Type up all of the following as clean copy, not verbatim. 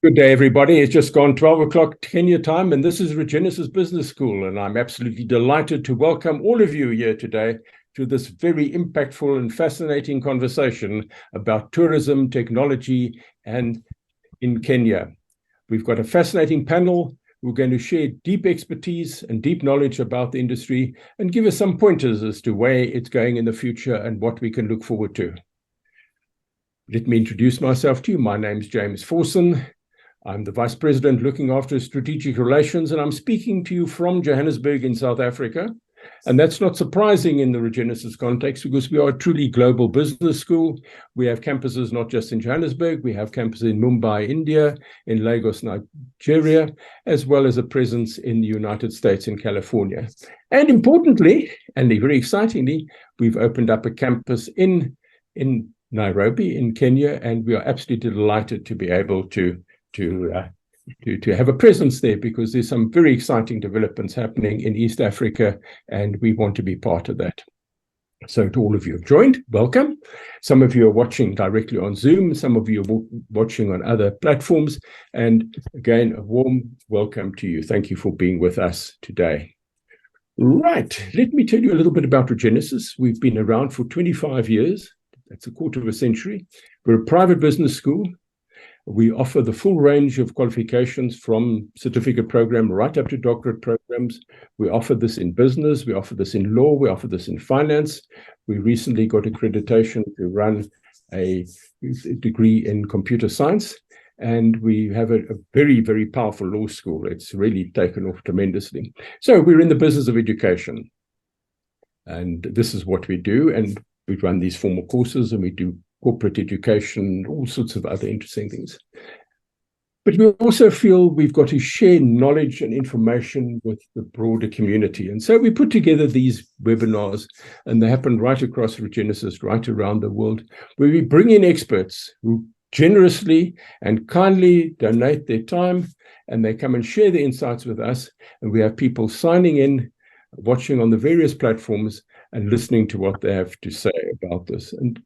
Good day, everybody. It's just gone 12 o'clock Kenya time, and this is Regenesis Business School, and I'm absolutely delighted to welcome all of you here today to this very impactful and fascinating conversation about tourism, technology, and in Kenya. We've got a fascinating panel. We're going to share deep expertise and deep knowledge about the industry and give us some pointers as to where it's going in the future and what we can look forward to. Let me introduce myself to you. My name's James Forson. I'm the Vice President looking after strategic relations, and I'm speaking to you from Johannesburg in South Africa. And that's not surprising in the Regenesis context because we are a truly global business school. We have campuses not just in Johannesburg, we have campuses in Mumbai, India, in Lagos, Nigeria, as well as a presence in the United States and California. And importantly, and very excitingly, we've opened up a campus in Nairobi in Kenya, and we are absolutely delighted to be able to have a presence there because there's some very exciting developments happening in East Africa, and we want to be part of that. So to all of you who have joined, welcome. Some of you are watching directly on Zoom, some of you are watching on other platforms, and again, a warm welcome to you. Thank you for being with us today. Right, let me tell you a little bit about Regenesis. We've been around for 25 years. That's a quarter of a century. We're a private business school. We offer the full range of qualifications from certificate program right up to doctorate programs. We offer this in business, we offer this in law, we offer this in finance. We recently got accreditation to run a degree in computer science, and we have a very, very powerful law school. It's really taken off tremendously. So we're in the business of education, and this is what we do. And we run these formal courses, and we do corporate education, all sorts of other interesting things. But we also feel we've got to share knowledge and information with the broader community. And so we put together these webinars, and they happen right across Regenesis, right around the world, where we bring in experts who generously and kindly donate their time, and they come and share their insights with us. And we have people signing in, watching on the various platforms, and listening to what they have to say about this. And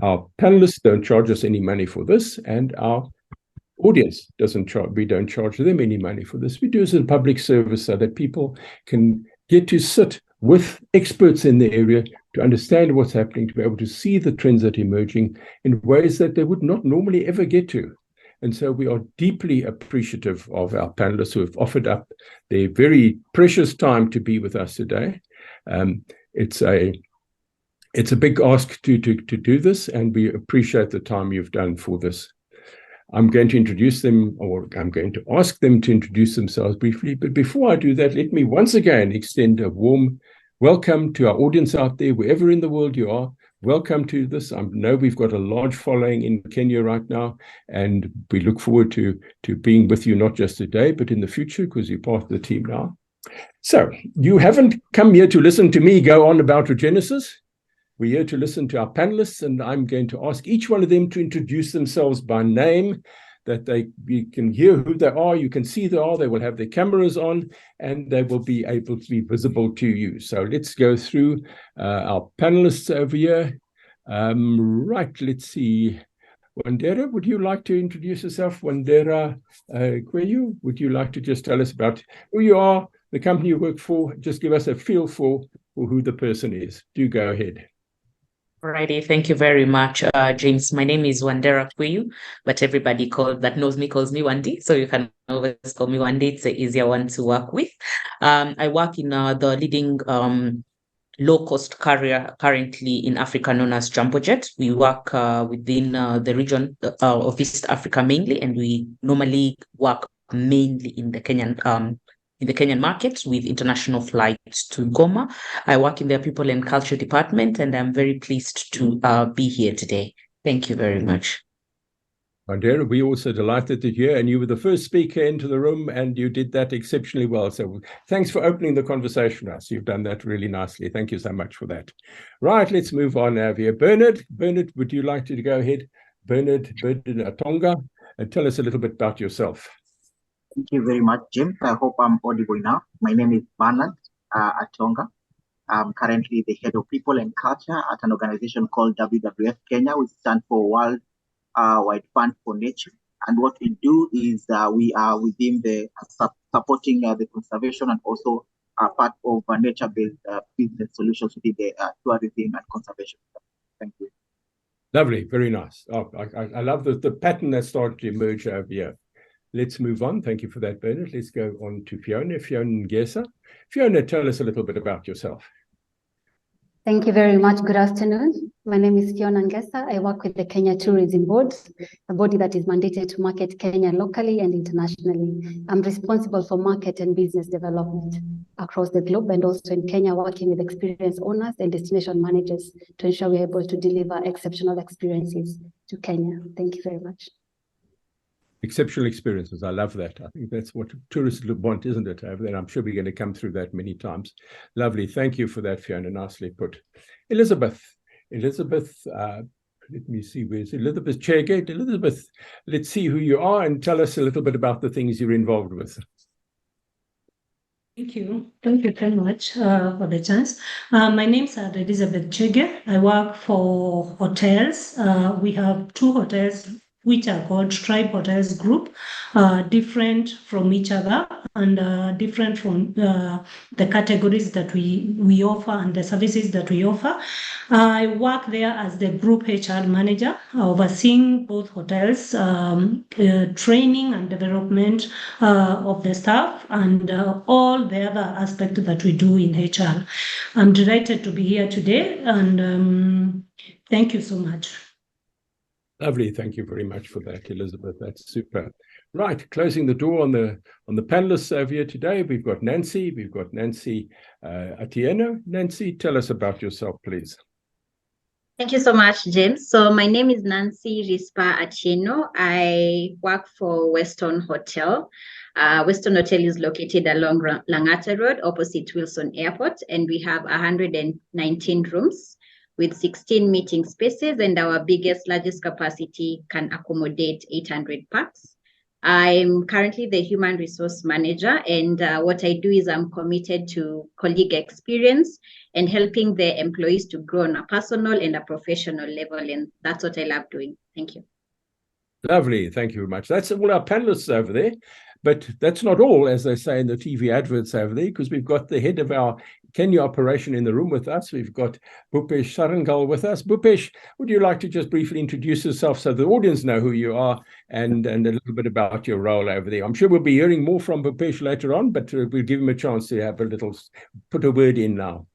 our panelists don't charge us any money for this, and our audience doesn't charge. We don't charge them any money for this. We do this as a public service so that people can get to sit with experts in the area to understand what's happening, to be able to see the trends that are emerging in ways that they would not normally ever get to. And so we are deeply appreciative of our panelists who have offered up their very precious time to be with us today. It's a big ask to do this, and we appreciate the time you've done for this. I'm going to introduce them, or I'm going to ask them to introduce themselves briefly. But before I do that, let me once again extend a warm welcome to our audience out there, wherever in the world you are. Welcome to this. I know we've got a large following in Kenya right now, and we look forward to being with you not just today, but in the future, because you're part of the team now. So you haven't come here to listen to me go on about Regenesis. We're here to listen to our panelists, and I'm going to ask each one of them to introduce themselves by name, that you can hear who they are, you can see they are, they will have their cameras on, and they will be able to be visible to you. So let's go through our panelists over here. Right, let's see. Wandera, would you like to introduce yourself? Wandera Kweyu, would you like to just tell us about who you are, the company you work for? Just give us a feel for who the person is. Do go ahead. Alrighty, thank you very much, James. My name is Wandera Kweyu, but everybody that knows me calls me Wandi, so you can always call me Wandi. It's an easier one to work with. I work in the leading low-cost carrier currently in Africa known as Jambojet. We work within the region of East Africa mainly, and we normally work mainly in the Kenyan market with international flights to Goma. I work in their people and culture department, and I'm very pleased to be here today. Thank you very much. Wandera, we're also delighted to hear, and you were the first speaker into the room, and you did that exceptionally well. So thanks for opening the conversation with us. You've done that really nicely. Thank you so much for that. Right, let's move on now here. Bernard, would you like to go ahead? Bernard Atonga, and tell us a little bit about yourself. Thank you very much, Jim. I hope I'm audible now. My name is Bernard Atonga. I'm currently the head of people and culture at an organization called WWF Kenya, which stands for World Wide Fund for Nature. And what we do is we are within the supporting the conservation and also part of nature-based business solutions within the tourism and conservation. Thank you. Lovely, very nice. Oh, I love the pattern that started to emerge over here. Let's move on. Thank you for that, Bernard. Let's go on to Fiona Ngesa. Fiona, tell us a little bit about yourself. Thank you very much. Good afternoon. My name is Fiona Ngesa. I work with the Kenya Tourism Board, a body that is mandated to market Kenya locally and internationally. I'm responsible for market and business development across the globe and also in Kenya, working with experienced owners and destination managers to ensure we're able to deliver exceptional experiences to Kenya. Thank you very much. Exceptional experiences. I love that. I think that's what tourists want, isn't it? And I'm sure we're going to come through that many times. Lovely. Thank you for that, Fiona. Nicely put. Elizabeth, let me see, where's Elizabeth Chairgate? Elizabeth, let's see who you are and tell us a little bit about the things you're involved with. Thank you very much for the chance. My name is Elizabeth Chege. I work for hotels. We have 2 hotels which are called Tribe Hotels Group, different from each other and different from the categories that we offer and the services that we offer. I work there as the group HR manager, overseeing both hotels, training and development of the staff and all the other aspects that we do in HR. I'm delighted to be here today and thank you so much. Lovely. Thank you very much for that, Elizabeth. That's super. Right. Closing the door on the panelists over here today, we've got Nancy. We've got Nancy Atieno. Nancy, tell us about yourself, please. Thank you so much, James. So my name is Nancy Rispa Atieno. I work for Weston Hotel. Weston Hotel is located along Langata Road, opposite Wilson Airport, and we have 119 rooms with 16 meeting spaces, and our largest capacity can accommodate 800 packs. I'm currently the human resource manager, and what I do is I'm committed to colleague experience and helping the employees to grow on a personal and a professional level, and that's what I love doing. Thank you. Lovely. Thank you very much. That's all our panelists over there. But that's not all, as they say in the TV adverts over there, because we've got the head of our Kenya operation in the room with us. We've got Bhupesh Sarangal with us. Bhupesh, would you like to just briefly introduce yourself so the audience know who you are and a little bit about your role over there? I'm sure we'll be hearing more from Bhupesh later on, but we'll give him a chance to have put a word in now.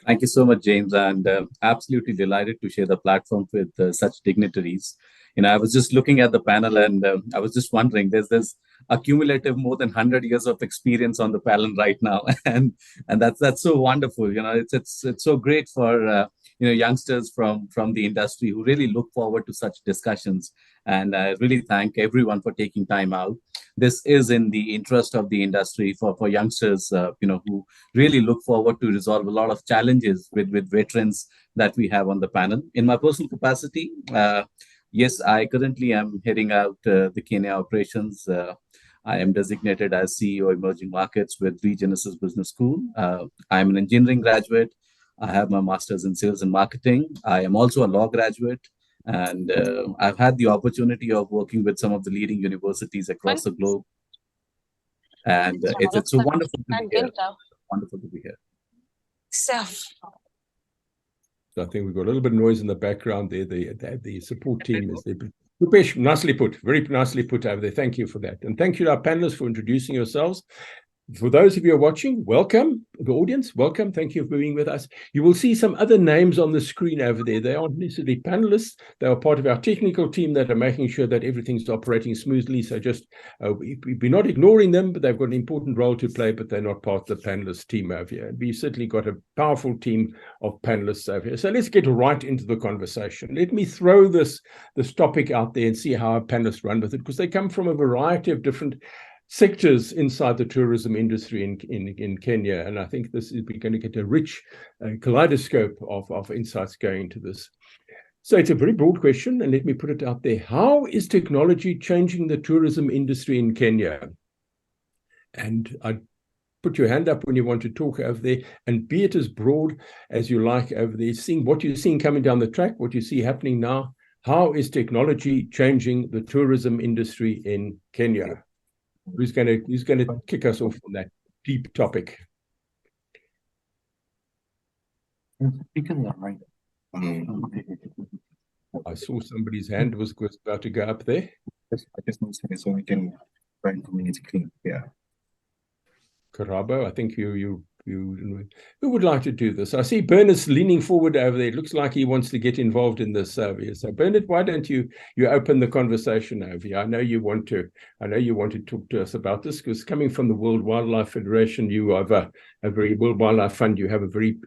Thank you so much, James, and absolutely delighted to share the platform with such dignitaries. I was just looking at the panel and I was just wondering, there's a cumulative more than 100 years of experience on the panel right now, and that's so wonderful. It's so great for youngsters from the industry who really look forward to such discussions. And I really thank everyone for taking time out. This is in the interest of the industry for youngsters, who really look forward to resolve a lot of challenges with veterans that we have on the panel. In my personal capacity, yes, I currently am heading out the Kenya operations. I am designated as CEO Emerging Markets with Regenesis Business School. I am an engineering graduate. I have my master's in sales and marketing. I am also a law graduate. And I've had the opportunity of working with some of the leading universities across the globe. And it's so wonderful to be here. Wonderful to be here. So I think we've got a little bit of noise in the background there. The support team is there. Bhupesh, nicely put, very nicely put over there. Thank you for that. And thank you to our panelists for introducing yourselves. For those of you who are watching, welcome. The audience, welcome. Thank you for being with us. You will see some other names on the screen over there. They aren't necessarily panelists. They are part of our technical team that are making sure that everything's operating smoothly. So just, we're not ignoring them, but they've got an important role to play, but they're not part of the panelist team over here. We've certainly got a powerful team of panelists over here. So let's get right into the conversation. Let me throw this topic out there and see how our panelists run with it, because they come from a variety of different sectors inside the tourism industry in Kenya. And I think we're going to get a rich kaleidoscope of insights going into this. So it's a very broad question, and let me put it out there. How is technology changing the tourism industry in Kenya? And I put your hand up when you want to talk over there, and be it as broad as you like over there, seeing what you're seeing coming down the track, what you see happening now, How is technology changing the tourism industry in Kenya? Who's going to kick us off on that deep topic? I saw somebody's hand was about to go up there. I just want to say so we can try and communicate. Yeah. Karabo, I think you who would like to do this? I see Bernard's leaning forward over there. It looks like he wants to get involved in this here. So Bernard, why don't you open the conversation over here? I know you want to talk to us about this, because coming from the World Wildlife Federation, you have a very World Wildlife Fund, you have a very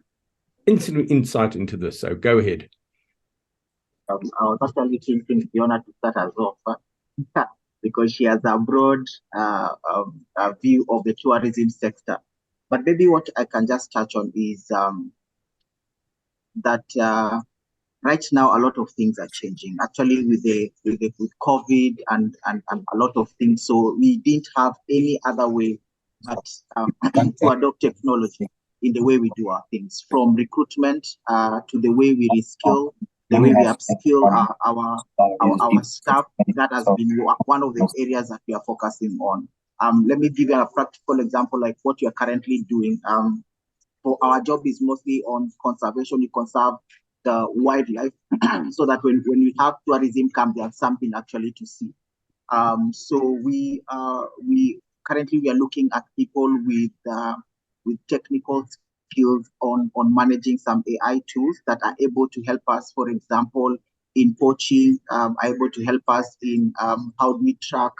insight into this. So go ahead. I was actually thinking Fiona to start us off because she has a broad view of the tourism sector. But maybe what I can just touch on is that right now a lot of things are changing. Actually, with COVID and a lot of things, so we didn't have any other way but to adopt technology in the way we do our things, from recruitment to the way we reskill, the way we upskill our staff. That has been one of the areas that we are focusing on. Let me give you a practical example, like what you are currently doing. For our job is mostly on conservation. You conserve the wildlife so that when we have tourism come, they have something actually to see. So we currently are looking at people with technical skills on managing some AI tools that are able to help us, for example, in poaching, are able to help us in how do we track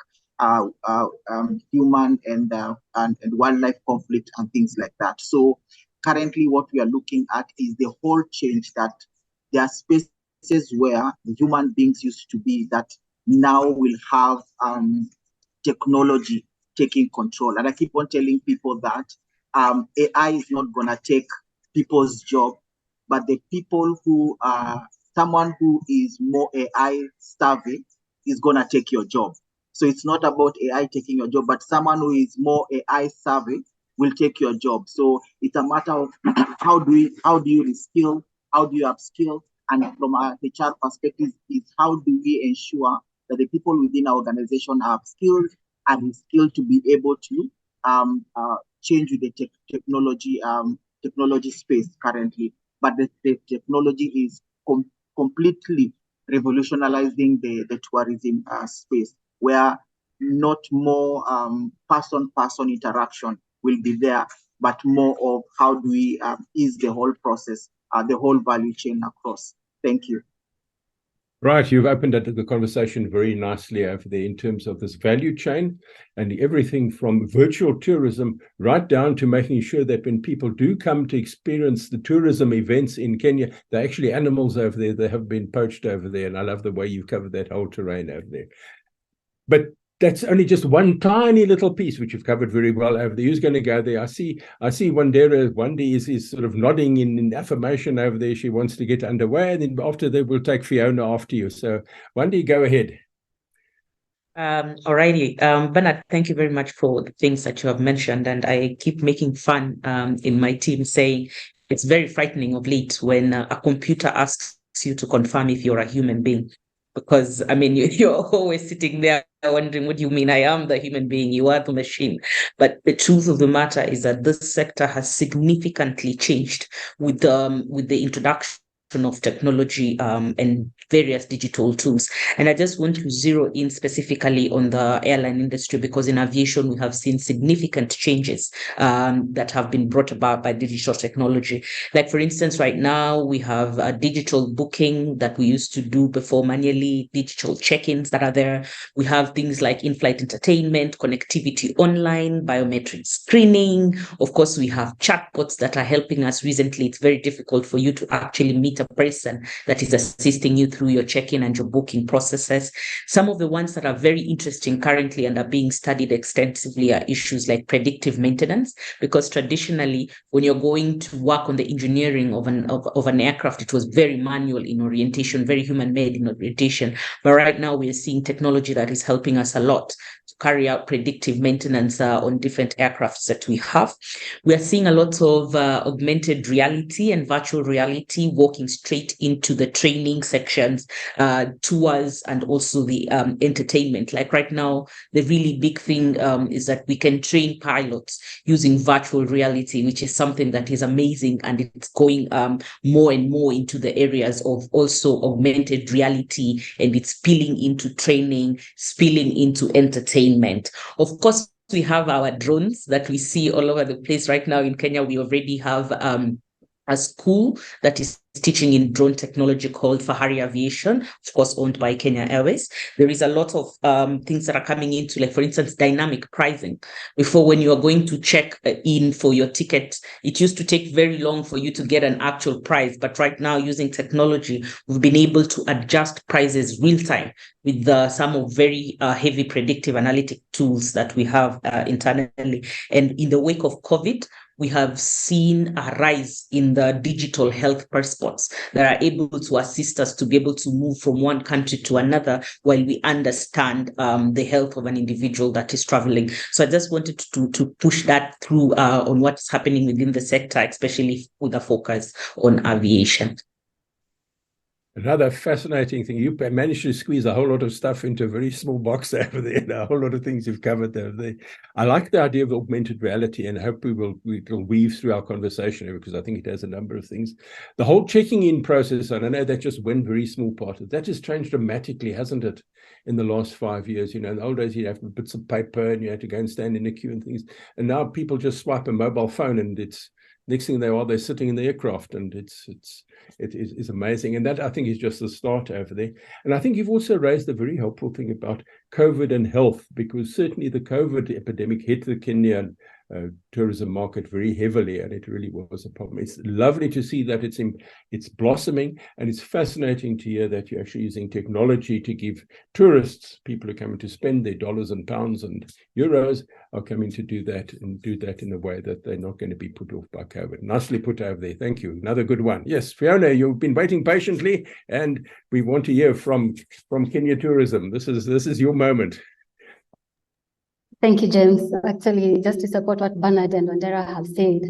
human and wildlife conflict and things like that. So currently what we are looking at is the whole change, that there are spaces where human beings used to be that now will have technology taking control. And I keep on telling people that AI is not going to take people's job, but the people who are, someone who is more AI savvy is going to take your job. So it's not about AI taking your job, but someone who is more AI savvy will take your job. So it's a matter of how do you reskill, how do you upskill, and from a HR perspective is how do we ensure that the people within our organization are upskilled and reskilled to be able to change with the technology space currently. But the technology is completely revolutionizing the tourism space, where not more person-person interaction will be there, but more of how do we ease the whole process, the whole value chain across. Thank you. Right, you've opened up the conversation very nicely over there in terms of this value chain and everything from virtual tourism right down to making sure that when people do come to experience the tourism events in Kenya, they're actually animals over there that have been poached over there. And I love the way you've covered that whole terrain over there. But that's only just one tiny little piece, which you've covered very well over there. Who's going to go there? I see Wandi is sort of nodding in affirmation over there. She wants to get underway, and then after that, we'll take Fiona after you. So Wandi, go ahead. Alrighty. Bernard, thank you very much for the things that you have mentioned. And I keep making fun in my team saying it's very frightening of late when a computer asks you to confirm if you're a human being. Because, I mean, you're always sitting there wondering, what do you mean? I am the human being, you are the machine. But the truth of the matter is that this sector has significantly changed with the introduction of technology and various digital tools. And I just want to zero in specifically on the airline industry, because in aviation, we have seen significant changes that have been brought about by digital technology. Like, for instance, right now, we have a digital booking that we used to do before manually, digital check-ins that are there. We have things like in-flight entertainment, connectivity online, biometric screening. Of course, we have chatbots that are helping us. Recently, it's very difficult for you to actually meet a person that is assisting you through your check-in and your booking processes. Some of the ones that are very interesting currently and are being studied extensively are issues like predictive maintenance, because traditionally, when you're going to work on the engineering of an aircraft, it was very manual in orientation, very human-made in orientation. But right now, we are seeing technology that is helping us a lot to carry out predictive maintenance on different aircrafts that we have. We are seeing a lot of augmented reality and virtual reality walking straight into the training sections, tours, and also the entertainment. Like right now, the really big thing is that we can train pilots using virtual reality, which is something that is amazing, and it's going more and more into the areas of also augmented reality, and it's spilling into training, spilling into entertainment. Of course, we have our drones that we see all over the place right now in Kenya. We already have a school that is teaching in drone technology called Fahari Aviation, of course, owned by Kenya Airways. There is a lot of things that are coming into, like, for instance, dynamic pricing. Before, when you are going to check in for your ticket, it used to take very long for you to get an actual price. But right now, using technology, we've been able to adjust prices real time with some of very heavy predictive analytic tools that we have internally. And in the wake of COVID, we have seen a rise in the digital health passports that are able to assist us to be able to move from one country to another while we understand the health of an individual that is traveling. So I just wanted to push that through on what's happening within the sector, especially with a focus on aviation. Another fascinating thing, you managed to squeeze a whole lot of stuff into a very small box over there, and a whole lot of things you've covered there. I like the idea of augmented reality, and hope we will weave through our conversation, because I think it has a number of things. The whole checking in process, and I know that's just one very small part of that, has changed dramatically, hasn't it, in the last 5 years? You know, in the old days, you'd have bits of paper and you had to go and stand in a queue and things. And now people just swipe a mobile phone, and it's next thing they're sitting in the aircraft, and it is amazing. And that, I think, is just the start over there. And I think you've also raised a very helpful thing about COVID and health, because certainly the COVID epidemic hit the Kenyan tourism market very heavily, and it really was a problem. It's lovely to see that it's blossoming, and it's fascinating to hear that you're actually using technology to give tourists, people who are coming to spend their dollars and pounds and euros, are coming to do that, and do that in a way that they're not going to be put off by COVID. Nicely put over there. Thank you. Another good one. Yes, Fiona, you've been waiting patiently, and we want to hear from Kenya Tourism. This is your moment. Thank you, James. Actually, just to support what Bernard and Wandera have said,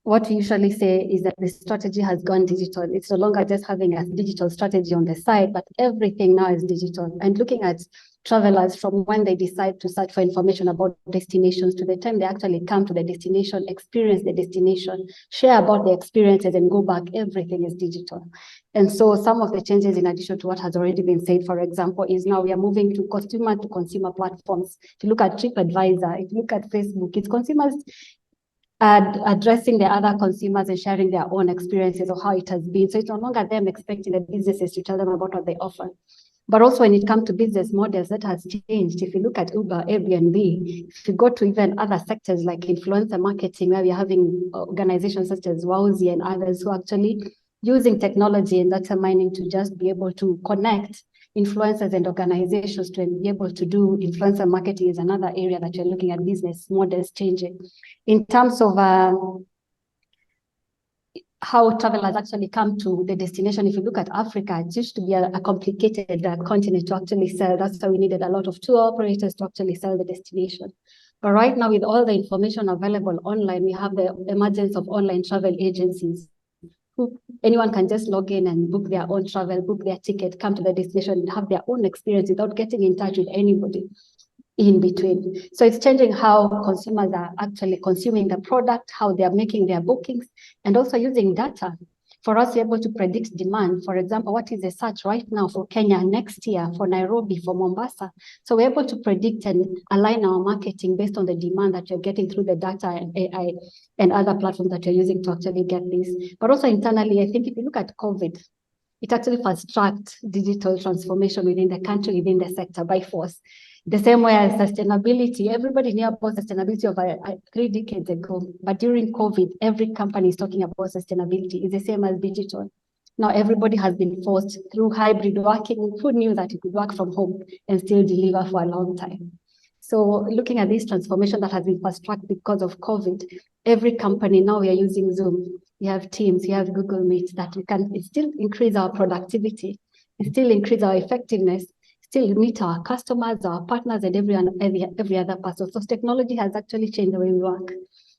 what we usually say is that the strategy has gone digital. It's no longer just having a digital strategy on the side, but everything now is digital. And looking at travelers from when they decide to search for information about destinations to the time they actually come to the destination, experience the destination, share about the experiences, and go back, everything is digital. And so some of the changes, in addition to what has already been said, for example, is now we are moving to consumer platforms. If you look at TripAdvisor, if you look at Facebook, it's consumers addressing the other consumers and sharing their own experiences of how it has been. So it's no longer them expecting the businesses to tell them about what they offer. But also when it comes to business models, that has changed. If you look at Uber, Airbnb, if you go to even other sectors like influencer marketing, where we're having organizations such as Wowzy and others who are actually using technology and data mining to just be able to connect influencers and organizations to be able to do influencer marketing is another area that you're looking at business models changing. In terms of how travelers actually come to the destination, if you look at Africa, it used to be a complicated continent to actually sell. That's why we needed a lot of tour operators to actually sell the destination. But right now, with all the information available online, we have the emergence of online travel agencies. Anyone can just log in and book their own travel, book their ticket, come to the destination, and have their own experience without getting in touch with anybody in between. So it's changing how consumers are actually consuming the product, how they are making their bookings, and also using data for us to be able to predict demand. For example, what is the search right now for Kenya next year, for Nairobi, for Mombasa? So we're able to predict and align our marketing based on the demand that you're getting through the data and AI and other platforms that you're using to actually get this. But also internally, I think if you look at COVID, it actually fast-tracked digital transformation within the country, within the sector by force. The same way as sustainability, everybody knew about sustainability over 3 decades ago, but during COVID, every company is talking about sustainability. It's the same as digital. Now everybody has been forced through hybrid working. Who knew that you could work from home and still deliver for a long time? So looking at this transformation that has been fast-tracked because of COVID, every company now we are using Zoom. We have Teams, we have Google Meet, that we can still increase our productivity, still increase our effectiveness, still meet our customers, our partners, and every other person. So technology has actually changed the way we work.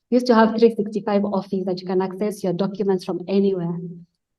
We used to have 365 Office that you can access your documents from anywhere.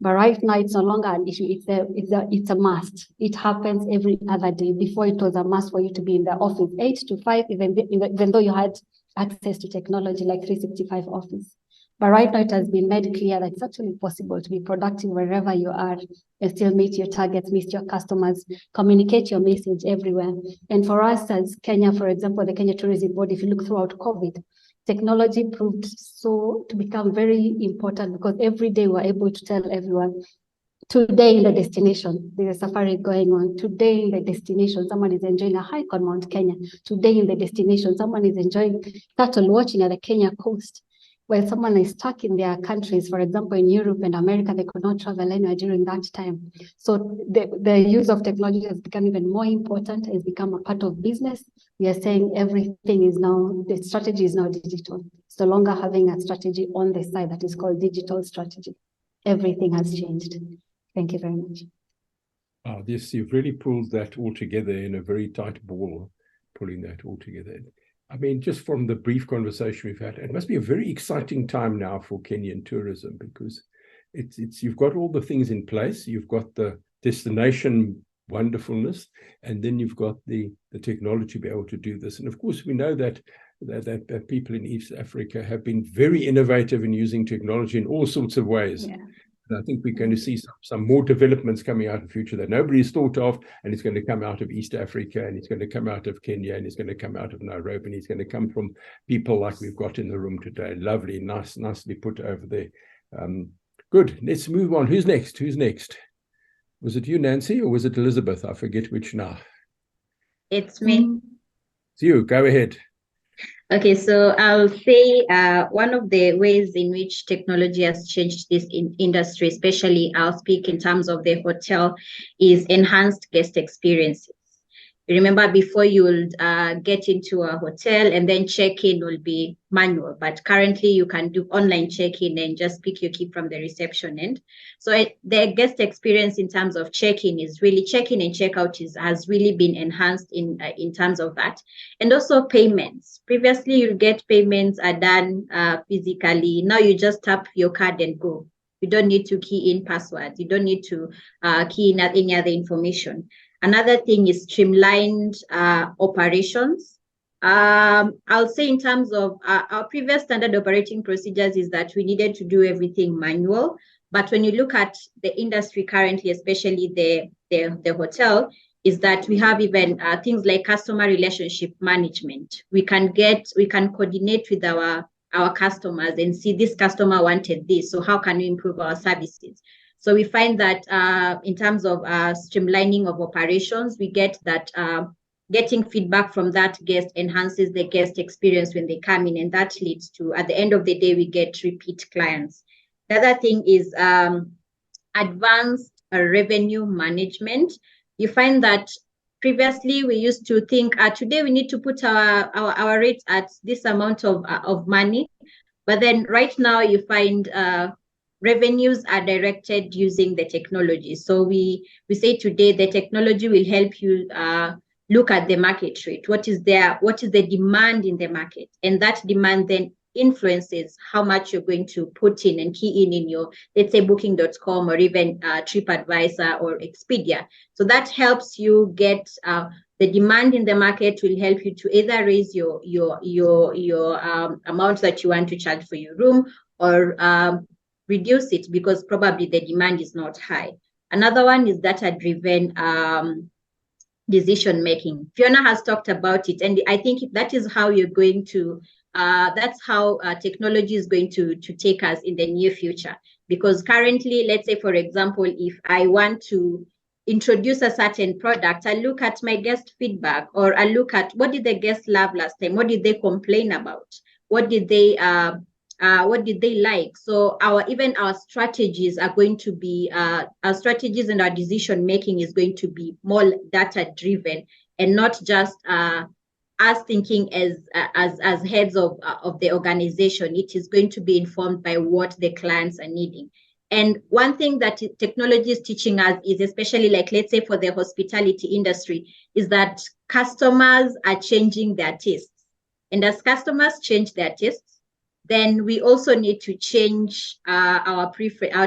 But right now, it's no longer an issue. It's a must. It happens every other day. Before, it was a must for you to be in the office 8 to 5, even though you had access to technology like 365 Office. But right now, it has been made clear that it's actually possible to be productive wherever you are and still meet your targets, meet your customers, communicate your message everywhere. And for us as Kenya, for example, the Kenya Tourism Board, if you look throughout COVID, technology proved to become very important because every day we're able to tell everyone, today in the destination, there's a safari going on. Today in the destination, someone is enjoying a hike on Mount Kenya. Today in the destination, someone is enjoying turtle watching at the Kenya coast. While someone is stuck in their countries, for example, in Europe and America, they could not travel anywhere during that time. So the use of technology has become even more important, has become a part of business. We are saying everything is now, the strategy is now digital. It's no longer having a strategy on the side that is called digital strategy. Everything has changed. Thank you very much. Yes, you've really pulled that all together in a very tight ball, pulling that all together. I mean, just from the brief conversation we've had, it must be a very exciting time now for Kenyan tourism because it's you've got all the things in place. You've got the destination wonderfulness, and then you've got the technology to be able to do this. And of course, we know that people in East Africa have been very innovative in using technology in all sorts of ways. Yeah. And I think we're going to see some more developments coming out in the future that nobody's thought of, and it's going to come out of East Africa, and it's going to come out of Kenya, and it's going to come out of Nairobi, and it's going to come from people like we've got in the room today. Lovely, nicely put over there. Good, let's move on. Who's next? Was it you, Nancy, or was it Elizabeth? I forget which now. It's me. It's you, go ahead. Okay, so I'll say one of the ways in which technology has changed this industry, especially I'll speak in terms of the hotel, is enhanced guest experiences. Remember, before you would get into a hotel and then check-in will be manual, but currently you can do online check-in and just pick your key from the reception end. So the guest experience in terms of check-in is really, check-in and check-out has really been enhanced in terms of that. And also payments. Previously, you get payments are done physically. Now you just tap your card and go. You don't need to key in passwords. You don't need to key in any other information. Another thing is streamlined operations. I'll say in terms of our previous standard operating procedures is that we needed to do everything manual. But when you look at the industry currently, especially the hotel, is that we have even things like customer relationship management. We can coordinate with our customers and see this customer wanted this. So how can we improve our services? So we find that in terms of streamlining of operations, we get that getting feedback from that guest enhances the guest experience when they come in, and that leads to, at the end of the day, we get repeat clients. The other thing is advanced revenue management. You find that previously we used to think, today we need to put our rates at this amount of money, but then right now you find revenues are directed using the technology. So we say today the technology will help you look at the market rate. What is the demand in the market? And that demand then influences how much you're going to put in and key in your, let's say, Booking.com or even TripAdvisor or Expedia. So that helps you get the demand in the market will help you to either raise your amount that you want to charge for your room or reduce it because probably the demand is not high. Another one is data-driven decision making. Fiona has talked about it, and I think that is how you're going to. That's how technology is going to take us in the near future. Because currently, let's say, for example, if I want to introduce a certain product, I look at my guest feedback, or I look at what did the guests love last time, what did they complain about, what did they like. So even our strategies are going to be our strategies and our decision making is going to be more data driven and not just us thinking as heads of the organization. It is going to be informed by what the clients are needing. And one thing that technology is teaching us is, especially like, let's say for the hospitality industry, is that customers are changing their tastes. And as customers change their tastes, then we also need to change our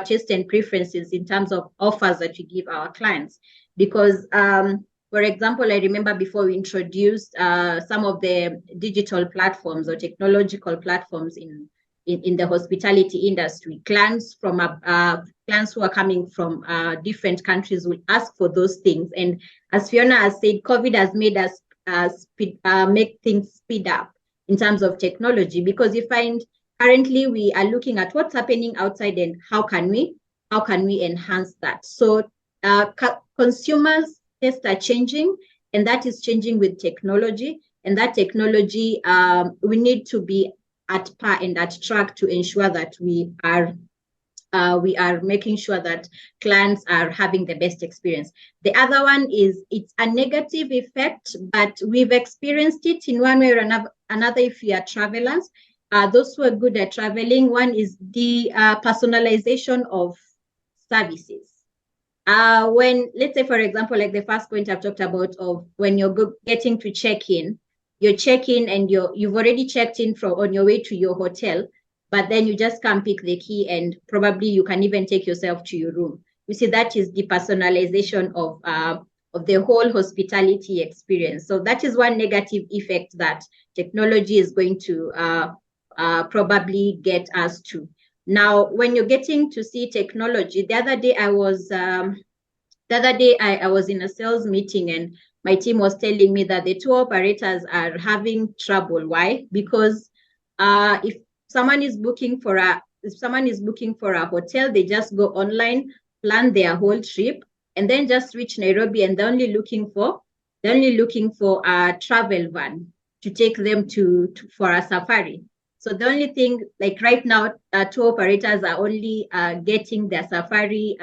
taste and preferences in terms of offers that we give our clients. Because, for example, I remember before we introduced some of the digital platforms or technological platforms in the hospitality industry, clients who are coming from different countries will ask for those things. And as Fiona has said, COVID has made us make things speed up in terms of technology, because you find currently we are looking at what's happening outside and how can we enhance that. So consumers' tastes are changing, and that is changing with technology. And that technology, we need to be at par and at track to ensure that we are making sure that clients are having the best experience. The other one is it's a negative effect, but we've experienced it in one way or another if we are travelers. Those who are good at traveling, one is the personalization of services. When, let's say, for example, like the first point I've talked about of when you're getting to check in, you check in and you've already checked in on your way to your hotel, but then you just can't pick the key and probably you can even take yourself to your room. You see, that is the personalization of the whole hospitality experience. So that is one negative effect that technology is going to probably get us to. Now, when you're getting to see technology, the other day I was in a sales meeting and my team was telling me that the tour operators are having trouble. Why? Because if someone is booking for a hotel, they just go online, plan their whole trip, and then just reach Nairobi, and they're only looking for a travel van to take them for a safari. So the only thing, like right now, tour operators are only getting their safari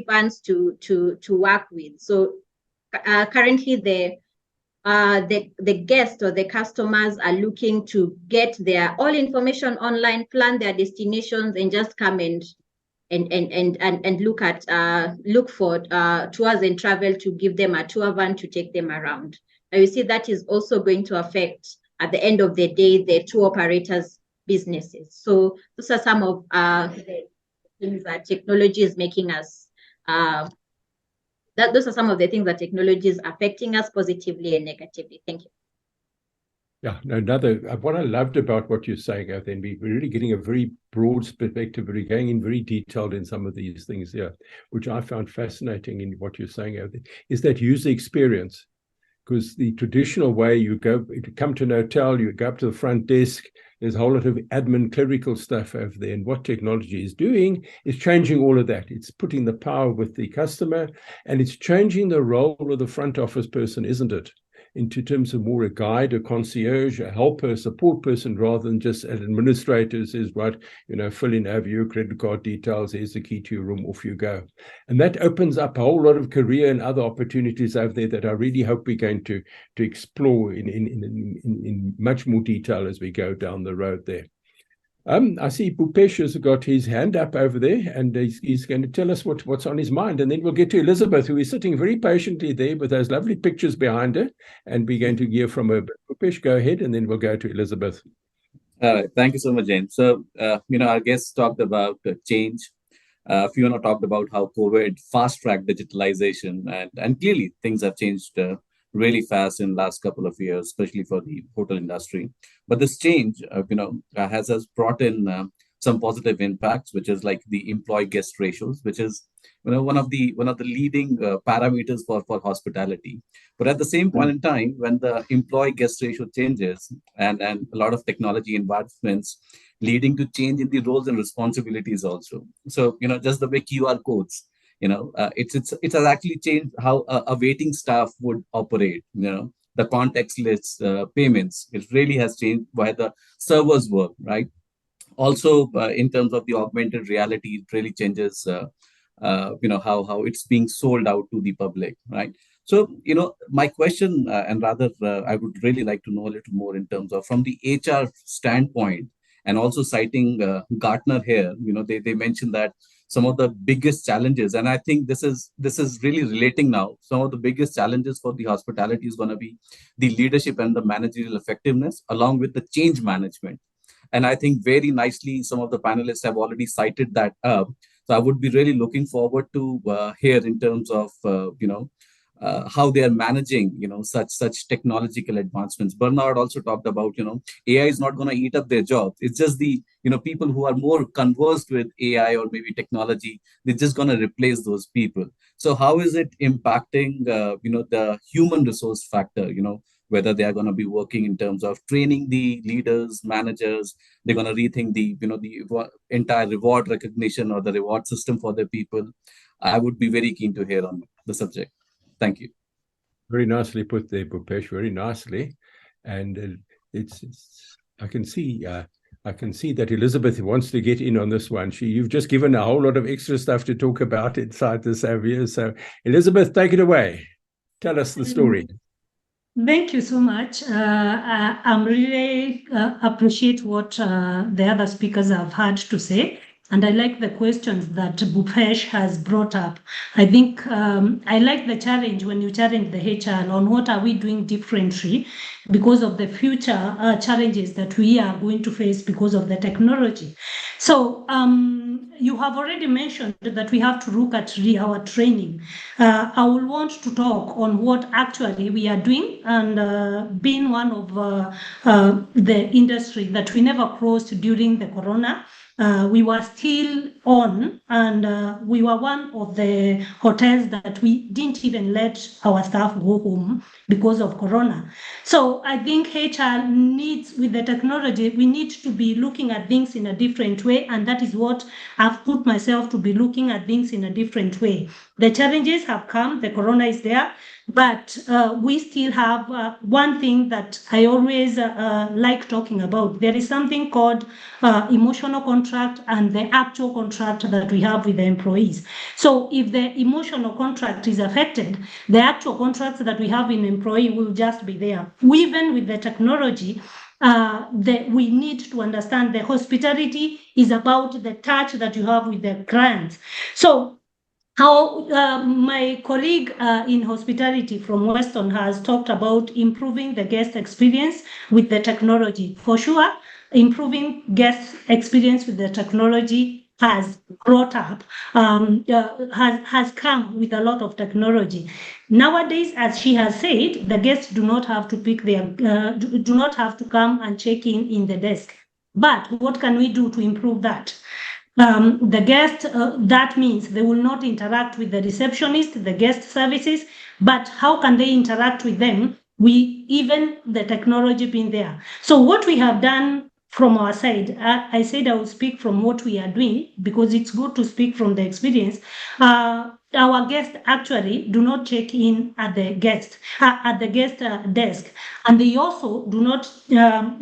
vans to work with. So currently the guests or the customers are looking to get their all information online, plan their destinations, and just come and look for tours and travel to give them a tour van to take them around. Now you see that is also going to affect, at the end of the day, the tour operators' businesses. So those are some of the things that technology is making us. Those are some of the things that technology is affecting us positively and negatively. Thank you. Yeah, what I loved about what you're saying, then we're really getting a very broad perspective, we're going in very detailed in some of these things here, which I found fascinating in what you're saying, is that user experience. Because the traditional way you come to an hotel, you go up to the front desk, there's a whole lot of admin clerical stuff over there. And what technology is doing is changing all of that. It's putting the power with the customer, and it's changing the role of the front office person, isn't it? Into terms of more a guide, a concierge, a helper, a support person, rather than just an administrator who says, right, fill in over your credit card details, here's the key to your room, off you go. And that opens up a whole lot of career and other opportunities over there that I really hope we're going to explore in much more detail as we go down the road there. I see Bhupesh has got his hand up over there, and he's going to tell us what's on his mind. And then we'll get to Elizabeth, who is sitting very patiently there with those lovely pictures behind her, and we're going to hear from her. Bhupesh, go ahead, and then we'll go to Elizabeth. All right. Thank you so much, James. So, our guests talked about change. Fiona talked about how COVID fast-tracked digitalization, and clearly things have changed really fast in the last couple of years, especially for the hotel industry. But this change, has brought in some positive impacts, which is like the employee-guest ratios, which is one of the leading parameters for hospitality. But at the same point in time, when the employee-guest ratio changes and a lot of technology advancements leading to change in the roles and responsibilities also. So just the way QR codes. It has actually changed how a waiting staff would operate. The contactless payments. It really has changed why the servers work, right? Also, in terms of the augmented reality, it really changes, how it's being sold out to the public, right? So, my question, and rather, I would really like to know a little more in terms of from the HR standpoint, And also citing Gartner here, they mentioned that some of the biggest challenges, and I think this is really relating now, some of the biggest challenges for the hospitality is going to be the leadership and the managerial effectiveness, along with the change management. And I think very nicely, some of the panelists have already cited that up. So I would be really looking forward to hear in terms of, how they are managing, such technological advancements. Bernard also talked about, AI is not going to eat up their jobs. It's just the, people who are more conversed with AI or maybe technology, they're just going to replace those people. So how is it impacting, the human resource factor, whether they are going to be working in terms of training the leaders, managers, they're going to rethink the, the entire reward recognition or the reward system for their people. I would be very keen to hear on the subject. Thank you. Very nicely put there, Bhupesh, very nicely. And I can see that Elizabeth wants to get in on this one. You've just given a whole lot of extra stuff to talk about inside this area. So Elizabeth, take it away. Tell us the story. Thank you so much. I'm really appreciate what the other speakers have had to say. And I like the questions that Bhupesh has brought up. I think I like the challenge when you challenge the HR on what are we doing differently because of the future challenges that we are going to face because of the technology. So you have already mentioned that we have to look at our training. I will want to talk on what actually we are doing, and being one of the industry that we never closed during the corona. We were still on, and we were one of the hotels that we didn't even let our staff go home because of corona. So I think HR needs, with the technology, we need to be looking at things in a different way, and that is what I've put myself to be looking at things in a different way. The challenges have come, the corona is there, but we still have one thing that I always like talking about. There is something called emotional contract and the actual contract that we have with the employees. So if the emotional contract is affected, the actual contracts that we have in employee will just be there. Even with the technology, we need to understand the hospitality is about the touch that you have with the clients. So how my colleague in hospitality from Weston has talked about improving the guest experience with the technology. For sure, improving guest experience with the technology has brought up, has come with a lot of technology. Nowadays, as she has said, the guests do not have to do not have to come and check in the desk. But what can we do to improve that? The guest, that means they will not interact with the receptionist, the guest services, but how can they interact with them? Even the technology being there. So what we have done from our side, I said I will speak from what we are doing because it's good to speak from the experience. Our guests actually do not check in at the guest desk, and they also do not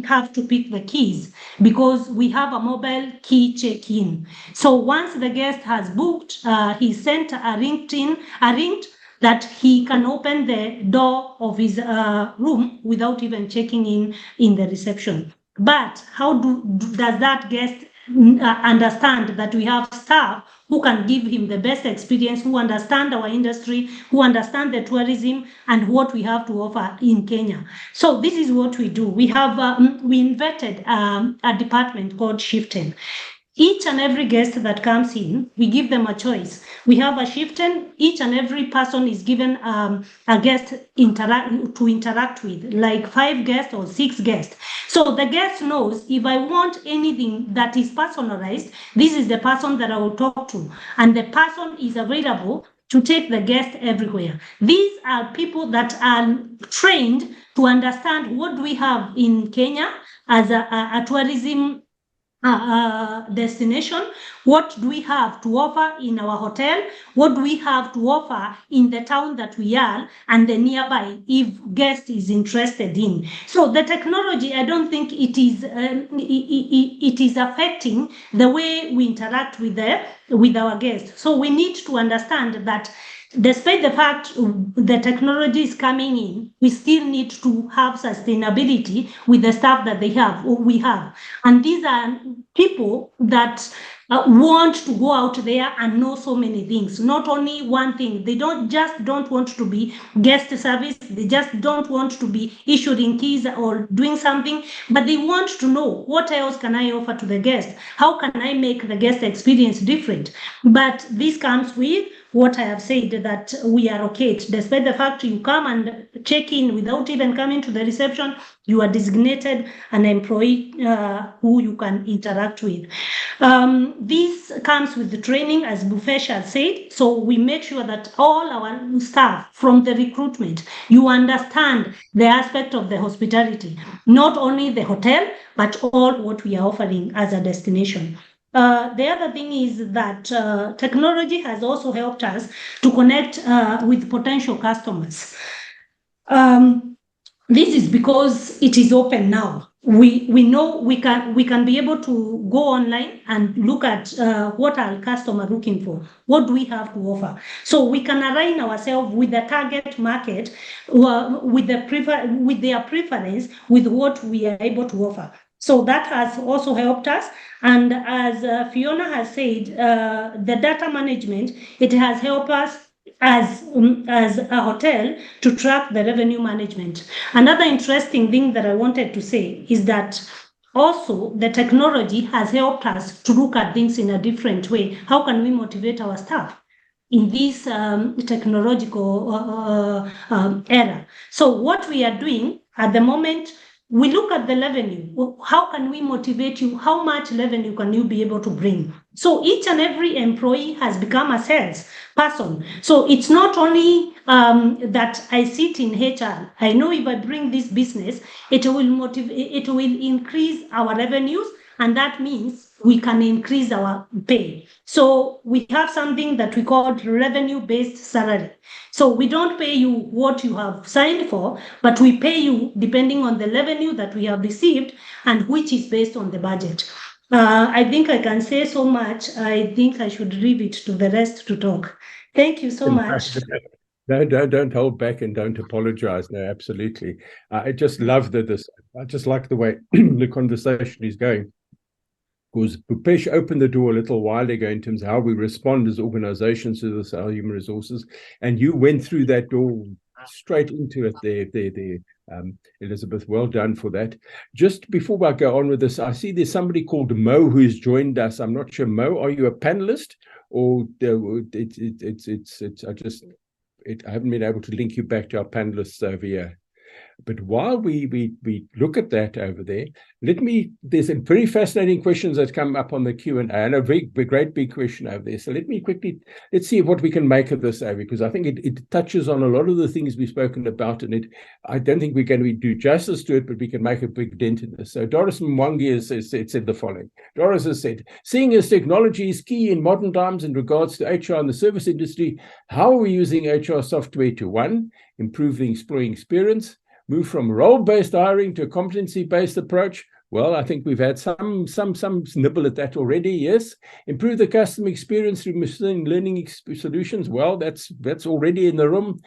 have to pick the keys because we have a mobile key check-in. So once the guest has booked, he sent a ring that he can open the door of his room without even checking in the reception. But how does that guest understand that we have staff who can give him the best experience, who understand our industry, who understand the tourism and what we have to offer in Kenya? So this is what we do. We have we invented a department called Shiften. Each and every guest that comes in, we give them a choice. We have a Shiften. Each and every person is given a guest to interact with, like 5 guests or 6 guests. So the guest knows if I want anything that is personalized, this is the person that I will talk to. And the person is available to take the guest everywhere. These are people that are trained to understand what do we have in Kenya as a tourism destination, what do we have to offer in our hotel, what do we have to offer in the town that we are and the nearby if guest is interested in. So the technology, I don't think it is affecting the way we interact with our guests. So we need to understand that despite the fact the technology is coming in, we still need to have sustainability with the staff that we have. And these are people that want to go out there and know so many things, not only one thing. They don't want to be guest service. They just don't want to be issuing keys or doing something, but they want to know, what else can I offer to the guest? How can I make the guest experience different? But this comes with what I have said, that we are okay. Despite the fact you come and check in without even coming to the reception, you are designated an employee who you can interact with. This comes with the training, as Bufesh has said. So we make sure that all our staff, from the recruitment, you understand the aspect of the hospitality, not only the hotel, but all what we are offering as a destination. The other thing is that technology has also helped us to connect with potential customers. This is because it is open now. We know we can be able to go online and look at what our customer looking for. What do we have to offer? So we can align ourselves with the target market, with their preference, with what we are able to offer. So that has also helped us. And as Fiona has said, the data management, it has helped us as a hotel to track the revenue management. Another interesting thing that I wanted to say is that also the technology has helped us to look at things in a different way. How can we motivate our staff in this technological era? So what we are doing at the moment, we look at the revenue. How can we motivate you? How much revenue can you be able to bring? So each and every employee has become a sales person. So it's not only that I sit in HR. I know if I bring this business, it will increase our revenues, and that means we can increase our pay. So we have something that we call revenue-based salary. So we don't pay you what you have signed for, but we pay you depending on the revenue that we have received, and which is based on the budget. I think I can say so much. I think I should leave it to the rest to talk. Thank you so much. No, don't hold back and don't apologize. No, absolutely. I just love I just like the way the conversation is going. Because Bhupesh opened the door a little while ago in terms of how we respond as organizations to this, our human resources, and you went through that door straight into it there, Elizabeth. Well done for that. Just before I go on with this, I see there's somebody called Mo who's joined us. I'm not sure, Mo, are you a panelist or I haven't been able to link you back to our panelists over here. But while we look at that over there, there's some very fascinating questions that come up on the Q&A, and a great big question over there. So let's see what we can make of this over, because I think it touches on a lot of the things we've spoken about, and I don't think we're going to do justice to it, but we can make a big dent in this. So Doris Mwangi has said the following. Doris has said, seeing as technology is key in modern times in regards to HR and the service industry, how are we using HR software to, one, improve the employee experience, move from role-based hiring to a competency-based approach? Well, I think we've had some nibble at that already, yes. Improve the customer experience through machine learning solutions. Well, that's already in the room.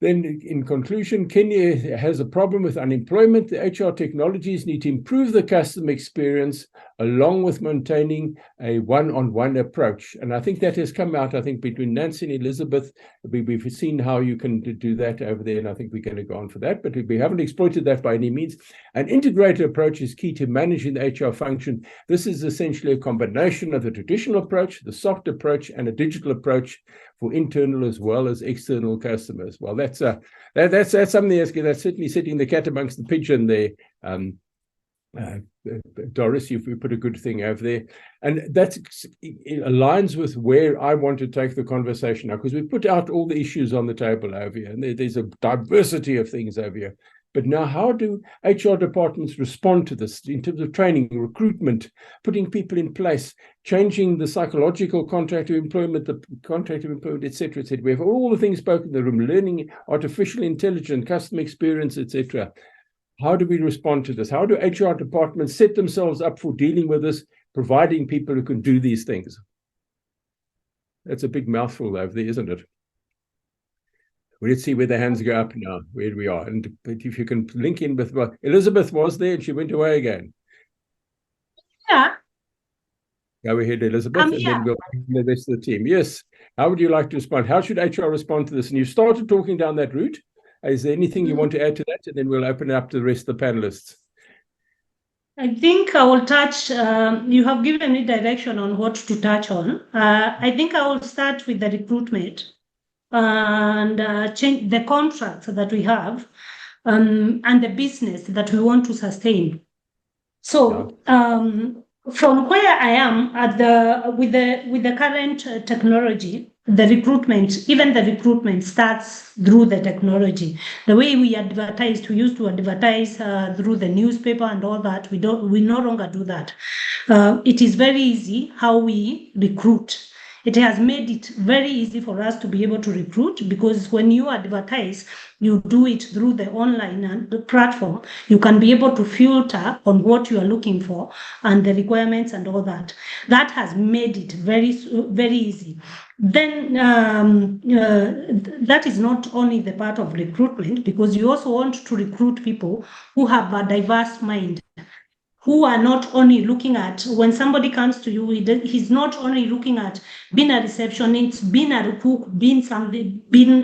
Then in conclusion, Kenya has a problem with unemployment. The HR technologies need to improve the customer experience along with maintaining a one-on-one approach. And I think that has come out, I think, between Nancy and Elizabeth. We've seen how you can do that over there, and I think we're going to go on for that, but we haven't exploited that by any means. An integrated approach is key to managing the HR function. This is essentially a combination of the traditional approach, the soft approach, and a digital approach for internal as well as external customers. Well, that's something that's certainly sitting the cat amongst the pigeon there. Doris, you've put a good thing over there, and that aligns with where I want to take the conversation now, because we've put out all the issues on the table over here, and there's a diversity of things over here. But now, how do HR departments respond to this in terms of training, recruitment, putting people in place, changing the psychological contract of employment, the contract of employment, et cetera, et cetera? We have all the things spoken in the room: learning, artificial intelligence, customer experience, et cetera. How do we respond to this? How do HR departments set themselves up for dealing with this, providing people who can do these things? That's a big mouthful over there, isn't it? Well, let's see where the hands go up now, where we are. And if you can link in with what Elizabeth was there and she went away again. Yeah. Go ahead, Elizabeth, and then we'll the rest of the team. Yes. How would you like to respond? How should HR respond to this? And you started talking down that route. Is there anything you want to add to that? And then we'll open it up to the rest of the panelists. I think I will touch, you have given me direction on what to touch on. I think I will start with the recruitment and change the contracts that we have and the business that we want to sustain. So from where I am with the current technology, the recruitment, even the recruitment starts through the technology. The way we advertised, we used to advertise through the newspaper and all that. We no longer do that. It is very easy how we recruit. It has made it very easy for us to be able to recruit, because when you advertise, you do it through the online and the platform. You can be able to filter on what you are looking for and the requirements and all that. That has made it very, very easy. Then that is not only the part of recruitment, because you also want to recruit people who have a diverse mind, who are not only looking at, when somebody comes to you, he's not only looking at being a receptionist, being a cook, being something, being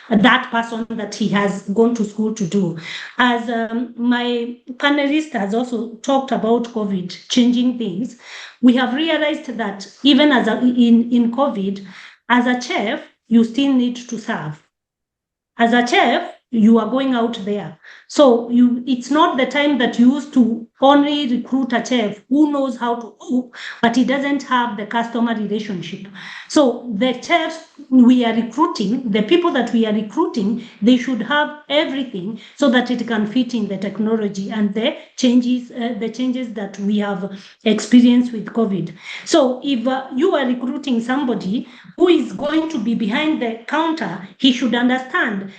that person that he has gone to school to do. As my panelist has also talked about COVID changing things, we have realized that even as in COVID, as a chef, you still need to serve. As a chef, you are going out there. So it's not the time that you used to only recruit a chef who knows how to cook, but he doesn't have the customer relationship. So the chefs we are recruiting, the people that we are recruiting, they should have everything so that it can fit in the technology and the changes that we have experienced with COVID. So if you are recruiting somebody who is going to be behind the counter, he should understand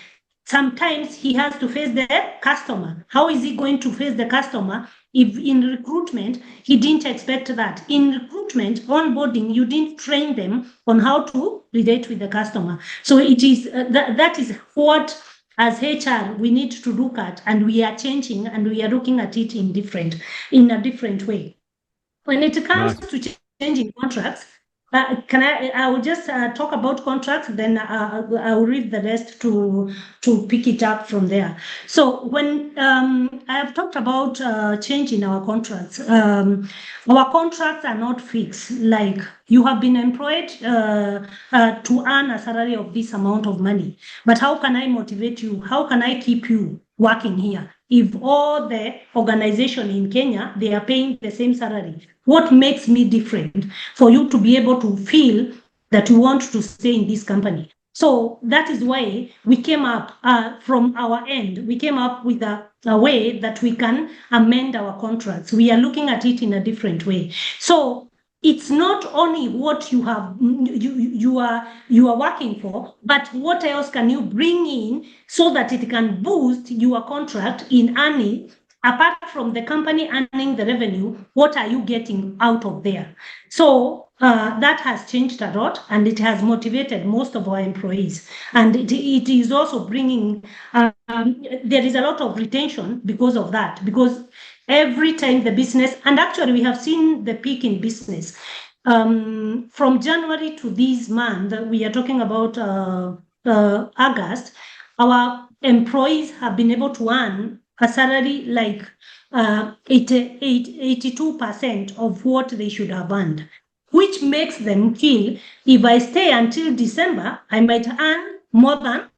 sometimes he has to face the customer. How is he going to face the customer if in recruitment he didn't expect that? In recruitment, onboarding, you didn't train them on how to relate with the customer. So it is that is what, as HR, we need to look at, and we are changing and we are looking at it in a different way. When it comes to changing contracts, I will just talk about contracts, then I will read the rest to pick it up from there. So when I have talked about changing our contracts are not fixed. Like, you have been employed to earn a salary of this amount of money, but how can I motivate you? How can I keep you working here if all the organization in Kenya, they are paying the same salary? What makes me different for you to be able to feel that you want to stay in this company? So that is why we came up from our end. We came up with a way that we can amend our contracts. We are looking at it in a different way. So it's not only what you have, you are working for, but what else can you bring in so that it can boost your contract in earning. Apart from the company earning the revenue, what are you getting out of there? So that has changed a lot, and it has motivated most of our employees. And it is also bringing, there is a lot of retention because of that, because every time the business, and actually we have seen the peak in business. From January to this month, we are talking about August, our employees have been able to earn a salary like 82% of what they should have earned, which makes them feel, if I stay until December, I might earn more than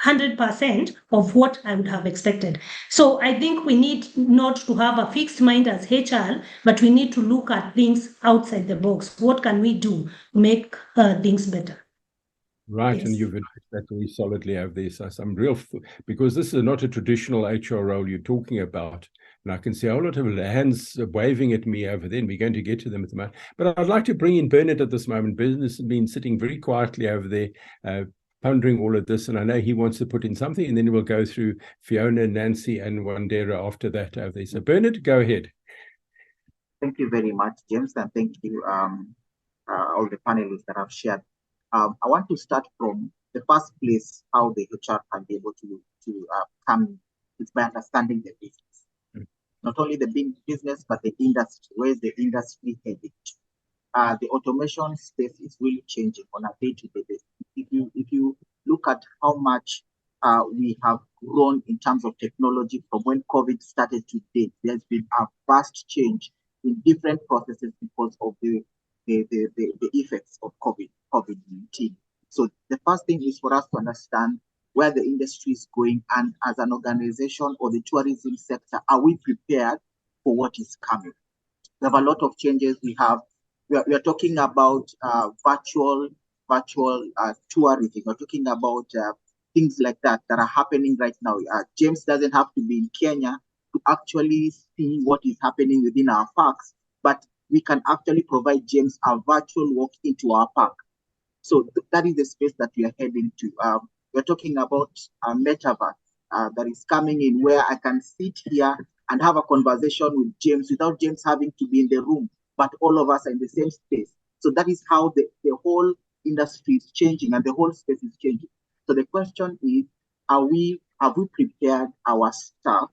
100% of what I would have expected. So I think we need not to have a fixed mind as HR, but we need to look at things outside the box. What can we do to make things better? Right, Yes. and you've addressed that very solidly over there. So some real, because this is not a traditional HR role you're talking about. And I can see a whole lot of hands waving at me over there, and we're going to get to them at the moment. But I'd like to bring in Bernard at this moment. Bernard has been sitting very quietly over there, pondering all of this, and I know he wants to put in something, and then we'll go through Fiona, Nancy, and Wandera after that over there. So Bernard, go ahead. Thank you very much, James, and thank you, all the panelists that have shared. I want to start from the first place, how the HR can be able to come. It's by understanding the business. Not only the big business, but the industry. Where is the industry heading? The automation space is really changing on a day-to-day basis. If you look at how much we have grown in terms of technology from when COVID started to date, there's been a vast change in different processes because of the effects of COVID-19. So the first thing is for us to understand where the industry is going, and as an organization or the tourism sector, are we prepared for what is coming? We have a lot of changes. We are talking about virtual tourism. We're talking about things like that are happening right now. James doesn't have to be in Kenya to actually see what is happening within our parks, but we can actually provide James a virtual walk into our park. So that is the space that we are heading to. We're talking about a metaverse that is coming in, where I can sit here and have a conversation with James without James having to be in the room, but all of us are in the same space. So that is how the whole industry is changing and the whole space is changing. So the question is, have we prepared our staff,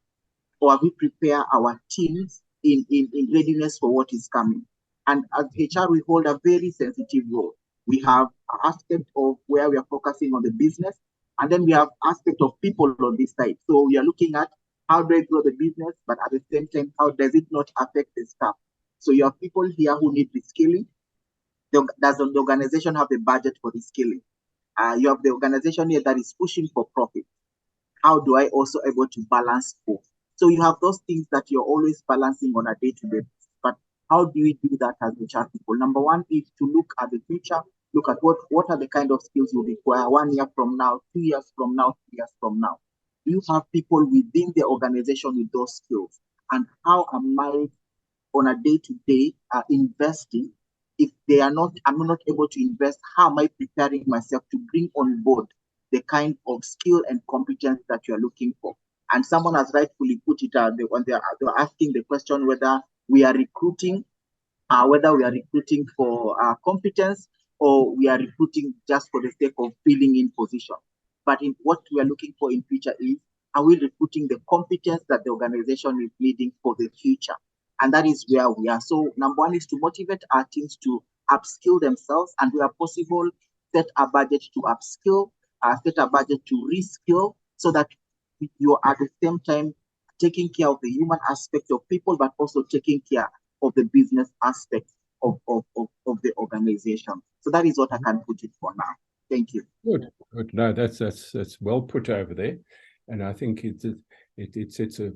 or have we prepared our teams in readiness for what is coming? And as HR, we hold a very sensitive role. We have an aspect of where we are focusing on the business, and then we have aspect of people on this side. So we are looking at how do I grow the business, but at the same time, how does it not affect the staff? So you have people here who need reskilling. Does the organization have a budget for reskilling? You have the organization here that is pushing for profit. How do I also able to balance both? So you have those things that you're always balancing on a day-to-day basis. But how do we do that as HR people? Number one is to look at the future, look at what are the kind of skills you require 1 year from now, 2 years from now, 3 years from now. Do you have people within the organization with those skills? And how am I on a day-to-day investing? If they are not, I'm not able to invest, how am I preparing myself to bring on board the kind of skill and competence that you're looking for? And someone has rightfully put it when they're asking the question whether we are recruiting, for competence, or we are recruiting just for the sake of filling in position. But in what we are looking for in future is, are we recruiting the competence that the organization is needing for the future? And that is where we are. So number one is to motivate our teams to upskill themselves, and where possible, set a budget to upskill, set a budget to reskill, so that you are at the same time taking care of the human aspect of people, but also taking care of the business aspect of the organization. So that is what I can put it for now. Thank you. Good. No, that's well put over there, and I think it's a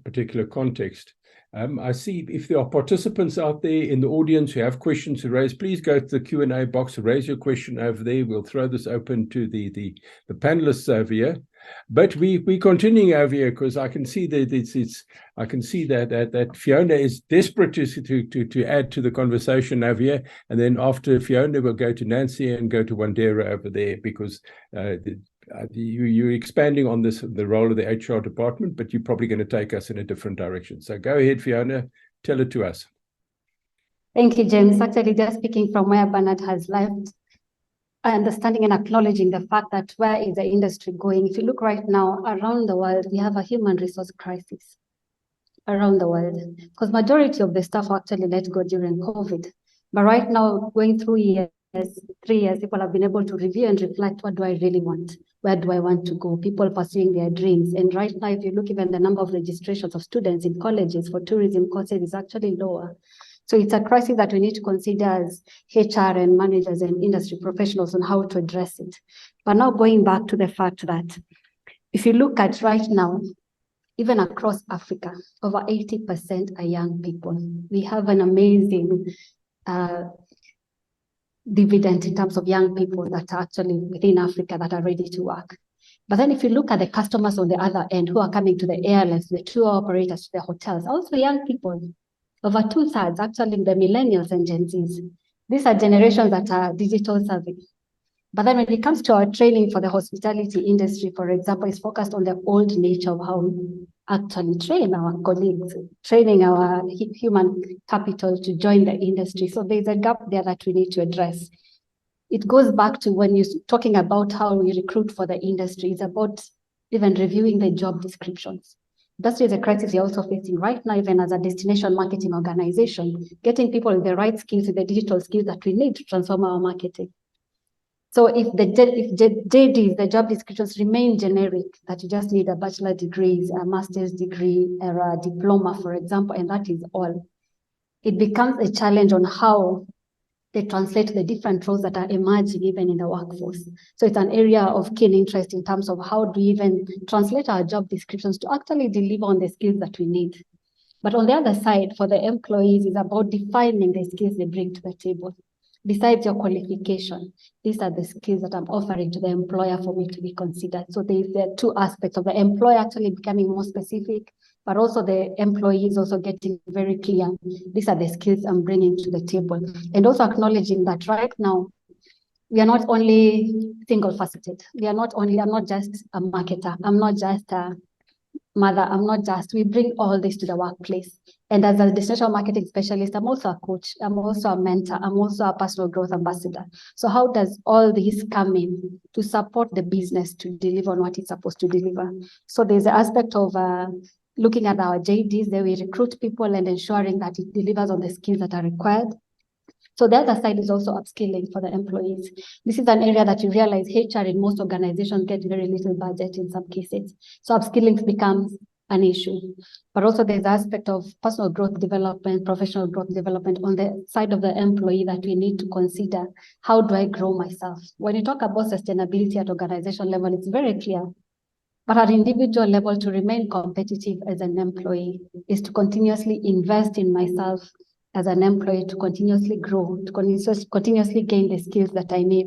particular context. I see if there are participants out there in the audience who have questions to raise, please go to the Q&A box, raise your question over there. We'll throw this open to the panelists over here. But we're continuing over here, because I can see that I can see that Fiona is desperate to add to the conversation over here, and then after Fiona we'll go to Nancy and go to Wandera over there, because you're expanding on the role of the HR department, but you're probably going to take us in a different direction. So go ahead, Fiona, tell it to us. Thank you, James. Actually, just speaking from where Bernard has left, understanding and acknowledging the fact that where is the industry going? If you look right now around the world, we have a human resource crisis around the world, because majority of the staff actually let go during COVID. But right now, going through 3 years, people have been able to review and reflect, what do I really want? Where do I want to go? People pursuing their dreams. And right now, if you look, even the number of registrations of students in colleges for tourism courses is actually lower. So it's a crisis that we need to consider as HR and managers and industry professionals on how to address it. But now going back to the fact that if you look at right now, even across Africa, over 80% are young people. We have an amazing dividend in terms of young people that are actually within Africa that are ready to work. But then if you look at the customers on the other end who are coming to the airlines, the tour operators, the hotels, also young people, over 2/3 actually the millennials and Gen Zs. These are generations that are digital savvy. But then when it comes to our training for the hospitality industry, for example, it's focused on the old nature of how we actually train our colleagues, training our human capital to join the industry. So there's a gap there that we need to address. It goes back to when you're talking about how we recruit for the industry, it's about even reviewing the job descriptions. That is a crisis we're also facing right now, even as a destination marketing organization, getting people with the right skills, with the digital skills that we need to transform our marketing. So if JDs, the job descriptions remain generic, that you just need a bachelor degree, a master's degree, or a diploma, for example, and that is all, it becomes a challenge on how they translate the different roles that are emerging even in the workforce. So it's an area of keen interest in terms of how do we even translate our job descriptions to actually deliver on the skills that we need. But on the other side, for the employees, it's about defining the skills they bring to the table. Besides your qualification, these are the skills that I'm offering to the employer for me to be considered. So there are two aspects of the employer actually becoming more specific, but also the employees also getting very clear. These are the skills I'm bringing to the table. And also acknowledging that right now, we are not only single-faceted. I'm not just a marketer. I'm not just a mother. We bring all this to the workplace. And as a destination marketing specialist, I'm also a coach. I'm also a mentor. I'm also a personal growth ambassador. So how does all this come in to support the business to deliver on what it's supposed to deliver? So there's the aspect of looking at our JDs, that we recruit people and ensuring that it delivers on the skills that are required. So the other side is also upskilling for the employees. This is an area that you realize HR in most organizations get very little budget in some cases. So upskilling becomes an issue. But also there's the aspect of personal growth development, professional growth development on the side of the employee that we need to consider. How do I grow myself? When you talk about sustainability at organization level, it's very clear. But at individual level, to remain competitive as an employee is to continuously invest in myself as an employee, to continuously grow, to continuously gain the skills that I need.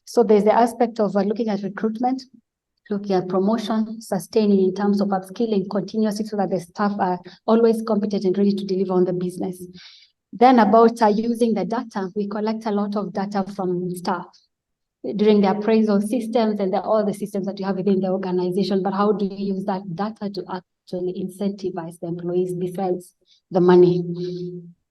So there's the aspect of looking at recruitment, looking at promotion, sustaining in terms of upskilling continuously so that the staff are always competent and ready to deliver on the business. Then about using the data, we collect a lot of data from staff during the appraisal systems and all the systems that you have within the organization, but how do you use that data to actually incentivize the employees besides the money?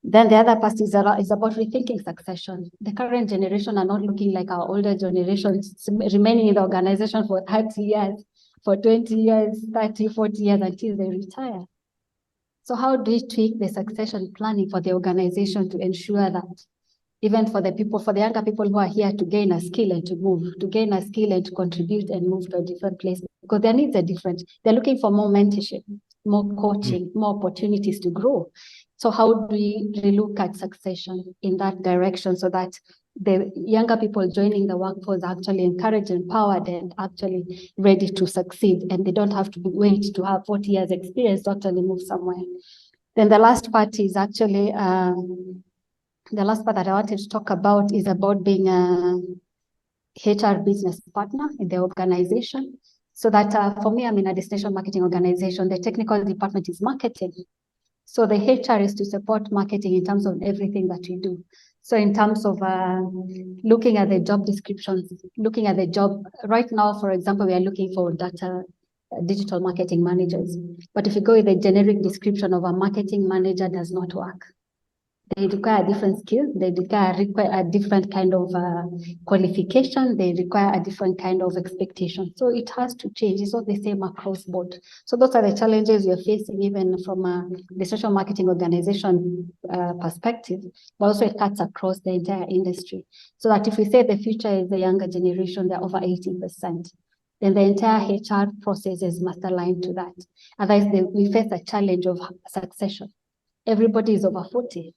Then the other part is about rethinking succession. The current generation are not looking like our older generations, remaining in the organization for 30 years, for 20 years, 30, 40 years until they retire. So how do we tweak the succession planning for the organization to ensure that even for the younger people who are here to gain a skill and to move, to gain a skill and to contribute and move to a different place, because their needs are different. They're looking for more mentorship, more coaching, more opportunities to grow. So how do we look at succession in that direction so that the younger people joining the workforce are actually encouraged, empowered, and actually ready to succeed, and they don't have to wait to have 40 years experience to actually move somewhere. Then the last part is actually, the last part that I wanted to talk about is about being a HR business partner in the organization. So that for me, I'm in a destination marketing organization. The technical department is marketing. So the HR is to support marketing in terms of everything that we do. So in terms of looking at the job descriptions, looking at the job, right now, for example, we are looking for digital marketing managers. But if you go with the generic description of a marketing manager, does not work. They require a different skill. They require a different kind of qualification. They require a different kind of expectation. So it has to change. It's not the same across board. So those are the challenges we're facing, even from a destination marketing organization perspective, but also it cuts across the entire industry. So that if we say the future is the younger generation, they're over 80%. Then the entire HR processes must align to that. Otherwise, we face a challenge of succession. Everybody is over 40.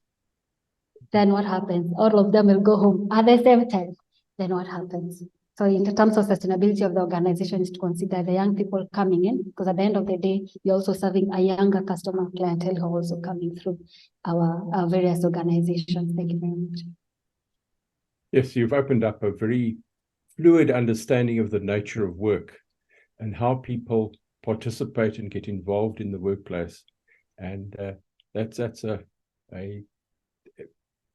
Then what happens? All of them will go home at the same time. Then what happens? So in terms of sustainability of the organization is to consider the young people coming in, because at the end of the day, we're also serving a younger customer clientele who are also coming through our various organizations. Thank you very much. Yes, you've opened up a very fluid understanding of the nature of work and how people participate and get involved in the workplace. And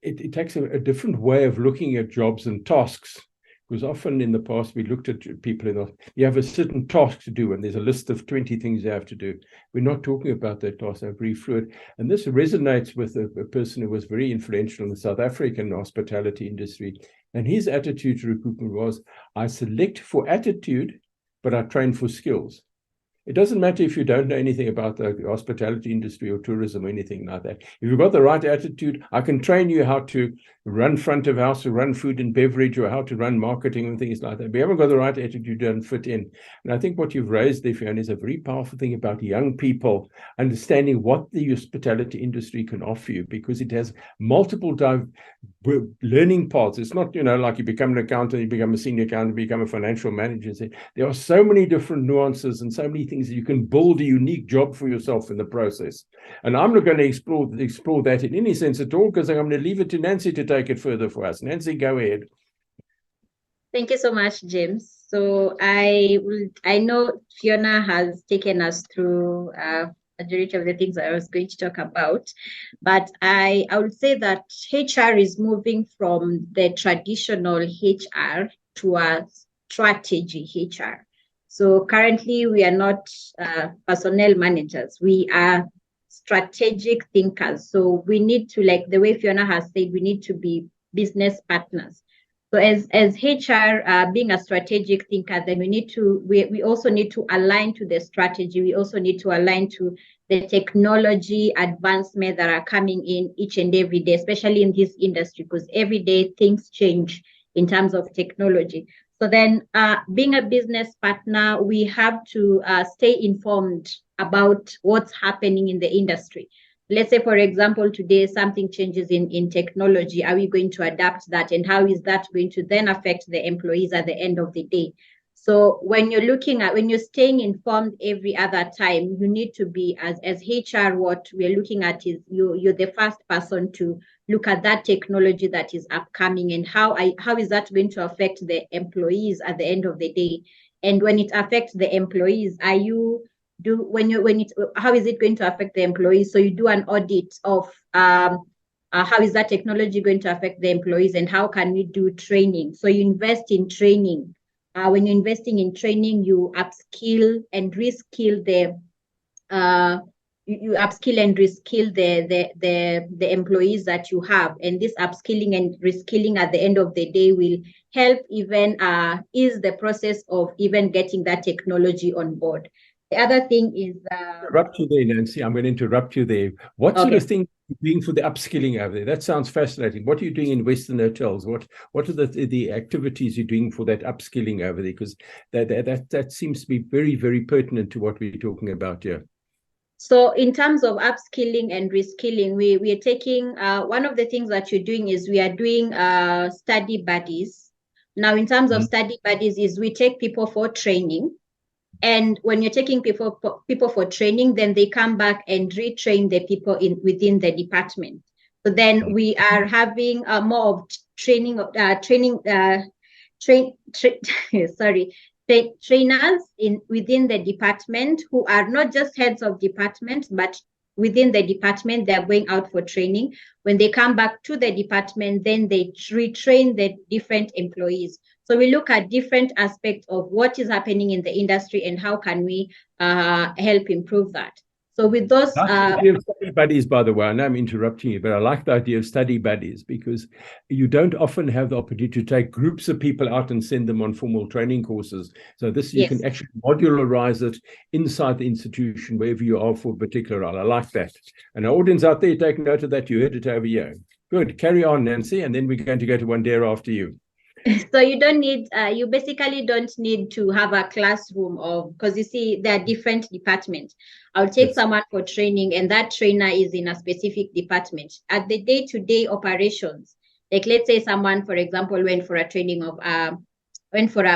it takes a different way of looking at jobs and tasks Because often in the past, we looked at people, you have a certain task to do, and there's a list of 20 things you have to do. We're not talking about that task, they're very fluid. And this resonates with a person who was very influential in the South African hospitality industry. And his attitude to recruitment was, I select for attitude, but I train for skills. It doesn't matter if you don't know anything about the hospitality industry or tourism or anything like that. If you've got the right attitude, I can train you how to run front of house or run food and beverage or how to run marketing and things like that. But you haven't got the right attitude, you don't fit in. And I think what you've raised there, Fiona, is a very powerful thing about young people understanding what the hospitality industry can offer you, because it has multiple learning paths. It's not, like you become an accountant, you become a senior accountant, you become a financial manager. There are so many different nuances and so many things that you can build a unique job for yourself in the process. And I'm not going to explore that in any sense at all, because I'm going to leave it to Nancy to take it further for us. Nancy, go ahead. Thank you so much, James. So I know Fiona has taken us through majority of the things I was going to talk about, but I would say that HR is moving from the traditional HR to a strategy HR. So currently we are not personnel managers, we are strategic thinkers. So we need to, like the way Fiona has said, we need to be business partners. So as HR being a strategic thinker, then we also need to align to the strategy. We also need to align to the technology advancement that are coming in each and every day, especially in this industry, because every day things change in terms of technology. So then being a business partner, we have to stay informed about what's happening in the industry. Let's say, for example, today something changes in technology. Are we going to adapt that? And how is that going to then affect the employees at the end of the day? So when you're staying informed every other time, you need to be, as HR, what we're looking at is you're the first person to look at that technology that is upcoming and how is that going to affect the employees at the end of the day? And when it affects the employees, how is it going to affect the employees? So you do an audit of how is that technology going to affect the employees and how can we do training? So you invest in training. When you're investing in training, you upskill and reskill the employees that you have. And this upskilling and reskilling at the end of the day will help even ease the process of even getting that technology on board. The other thing is interrupt you there, Nancy. I'm going to interrupt you there. What sort of thing are you doing for the upskilling over there? That sounds fascinating. What are you doing in Western hotels? What are the activities you're doing for that upskilling over there? Because that seems to be very, very pertinent to what we're talking about here. So in terms of upskilling and reskilling, we are taking one of the things that you're doing is we are doing study buddies. Now, in terms of study buddies, is we take people for training. And when you're taking people for training, then they come back and retrain the people within the department. So then we are having more of trainers within the department who are not just heads of department, but within the department, they're going out for training. When they come back to the department, then they retrain the different employees. So we look at different aspects of what is happening in the industry and how can we help improve that. So with those study buddies, by the way, I know I'm interrupting you, but I like the idea of study buddies because you don't often have the opportunity to take groups of people out and send them on formal training courses. So you can actually modularize it inside the institution wherever you are for a particular role. I like that. And the audience out there, take note of that. You heard it over here. Good. Carry on, Nancy, and then we're going to go to Wandera after you. So you don't need, you basically don't need to have a classroom because you see, there are different departments. I'll take someone for training and that trainer is in a specific department. At the day-to-day operations, like let's say someone, for example, went for a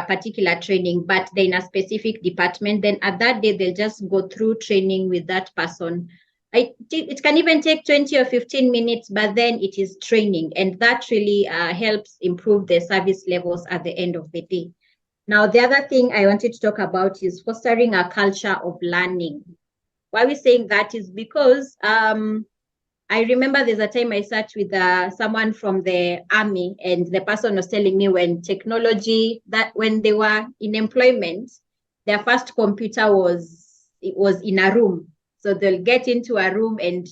particular training, but they're in a specific department, then at that day, they'll just go through training with that person. It can even take 20 or 15 minutes, but then it is training. And that really helps improve the service levels at the end of the day. Now, the other thing I wanted to talk about is fostering a culture of learning. Why we're saying that is because I remember there's a time I sat with someone from the army, and the person was telling me when they were in employment, their first computer was in a room. So they'll get into a room and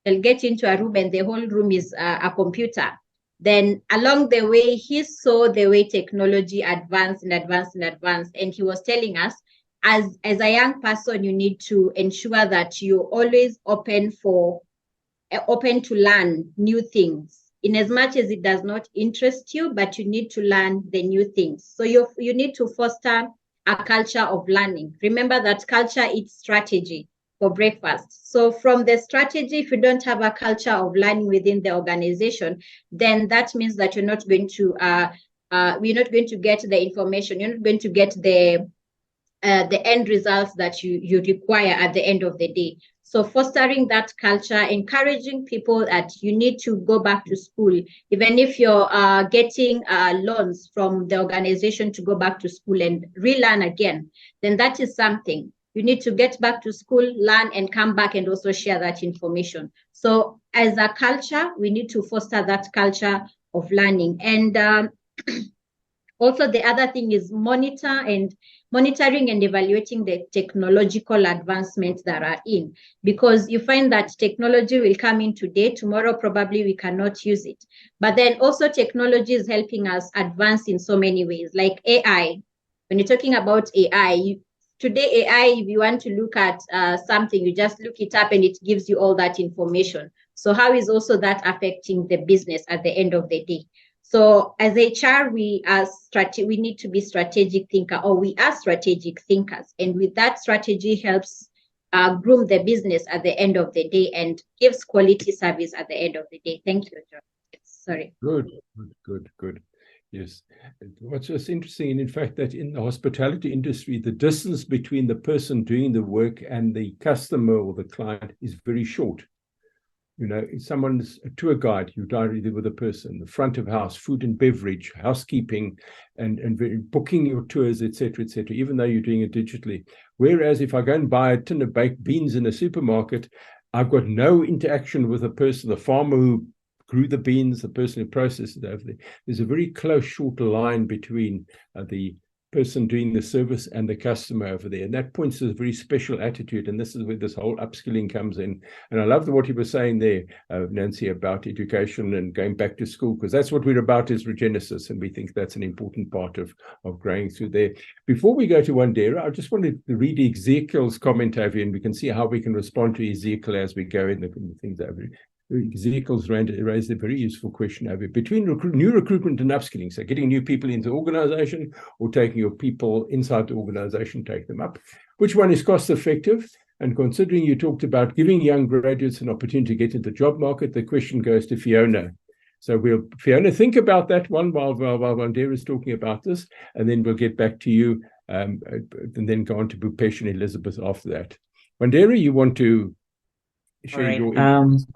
the whole room is a computer. Then along the way, he saw the way technology advanced, and he was telling us, as a young person, you need to ensure that you're always open to learn new things, in as much as it does not interest you, but you need to learn the new things. So you need to foster a culture of learning. Remember that culture eats strategy for breakfast. So from the strategy, if you don't have a culture of learning within the organization, then that means that you're not going to get the information, you're not going to get the end results that you require at the end of the day. So fostering that culture, encouraging people that you need to go back to school, even if you're getting loans from the organization to go back to school and relearn again, then that is something. You need to get back to school, learn, and come back and also share that information. So as a culture, we need to foster that culture of learning. And also the other thing is monitoring and evaluating the technological advancements that are in, because you find that technology will come in today, tomorrow probably we cannot use it. But then also technology is helping us advance in so many ways, like AI. When you're talking about AI, today AI, if you want to look at something, you just look it up and it gives you all that information. So how is also that affecting the business at the end of the day? So as HR, we need to be strategic thinker, or we are strategic thinkers. And with that, strategy helps groom the business at the end of the day and gives quality service at the end of the day. Thank you, John. Sorry. Good. Yes. What's just interesting, in fact, that in the hospitality industry, the distance between the person doing the work and the customer or the client is very short. You know, if someone's a tour guide, you directly with a person, the front of house, food and beverage, housekeeping, and booking your tours, etc., even though you're doing it digitally. Whereas if I go and buy a tin of baked beans in a supermarket, I've got no interaction with the person, the farmer who grew the beans, the person who processed it over there. There's a very close, short line between the person doing the service and the customer over there. And that points to a very special attitude. And this is where this whole upskilling comes in. And I love what you were saying there, Nancy, about education and going back to school, because that's what we're about as Regenesis. And we think that's an important part of growing through there. Before we go to Wandera, I just wanted to read Ezekiel's comment over here, and we can see how we can respond to Ezekiel as we go in the things over here. Ezekiel's raised a very useful question over between new recruitment and upskilling. So getting new people into the organization or taking your people inside the organization, take them up. Which one is cost effective? And considering you talked about giving young graduates an opportunity to get into the job market, the question goes to Fiona. So Fiona, think about that one while Wandera is talking about this, and then we'll get back to you and then go on to Bhupesh and Elizabeth after that. Wandera, you want to share your inputs?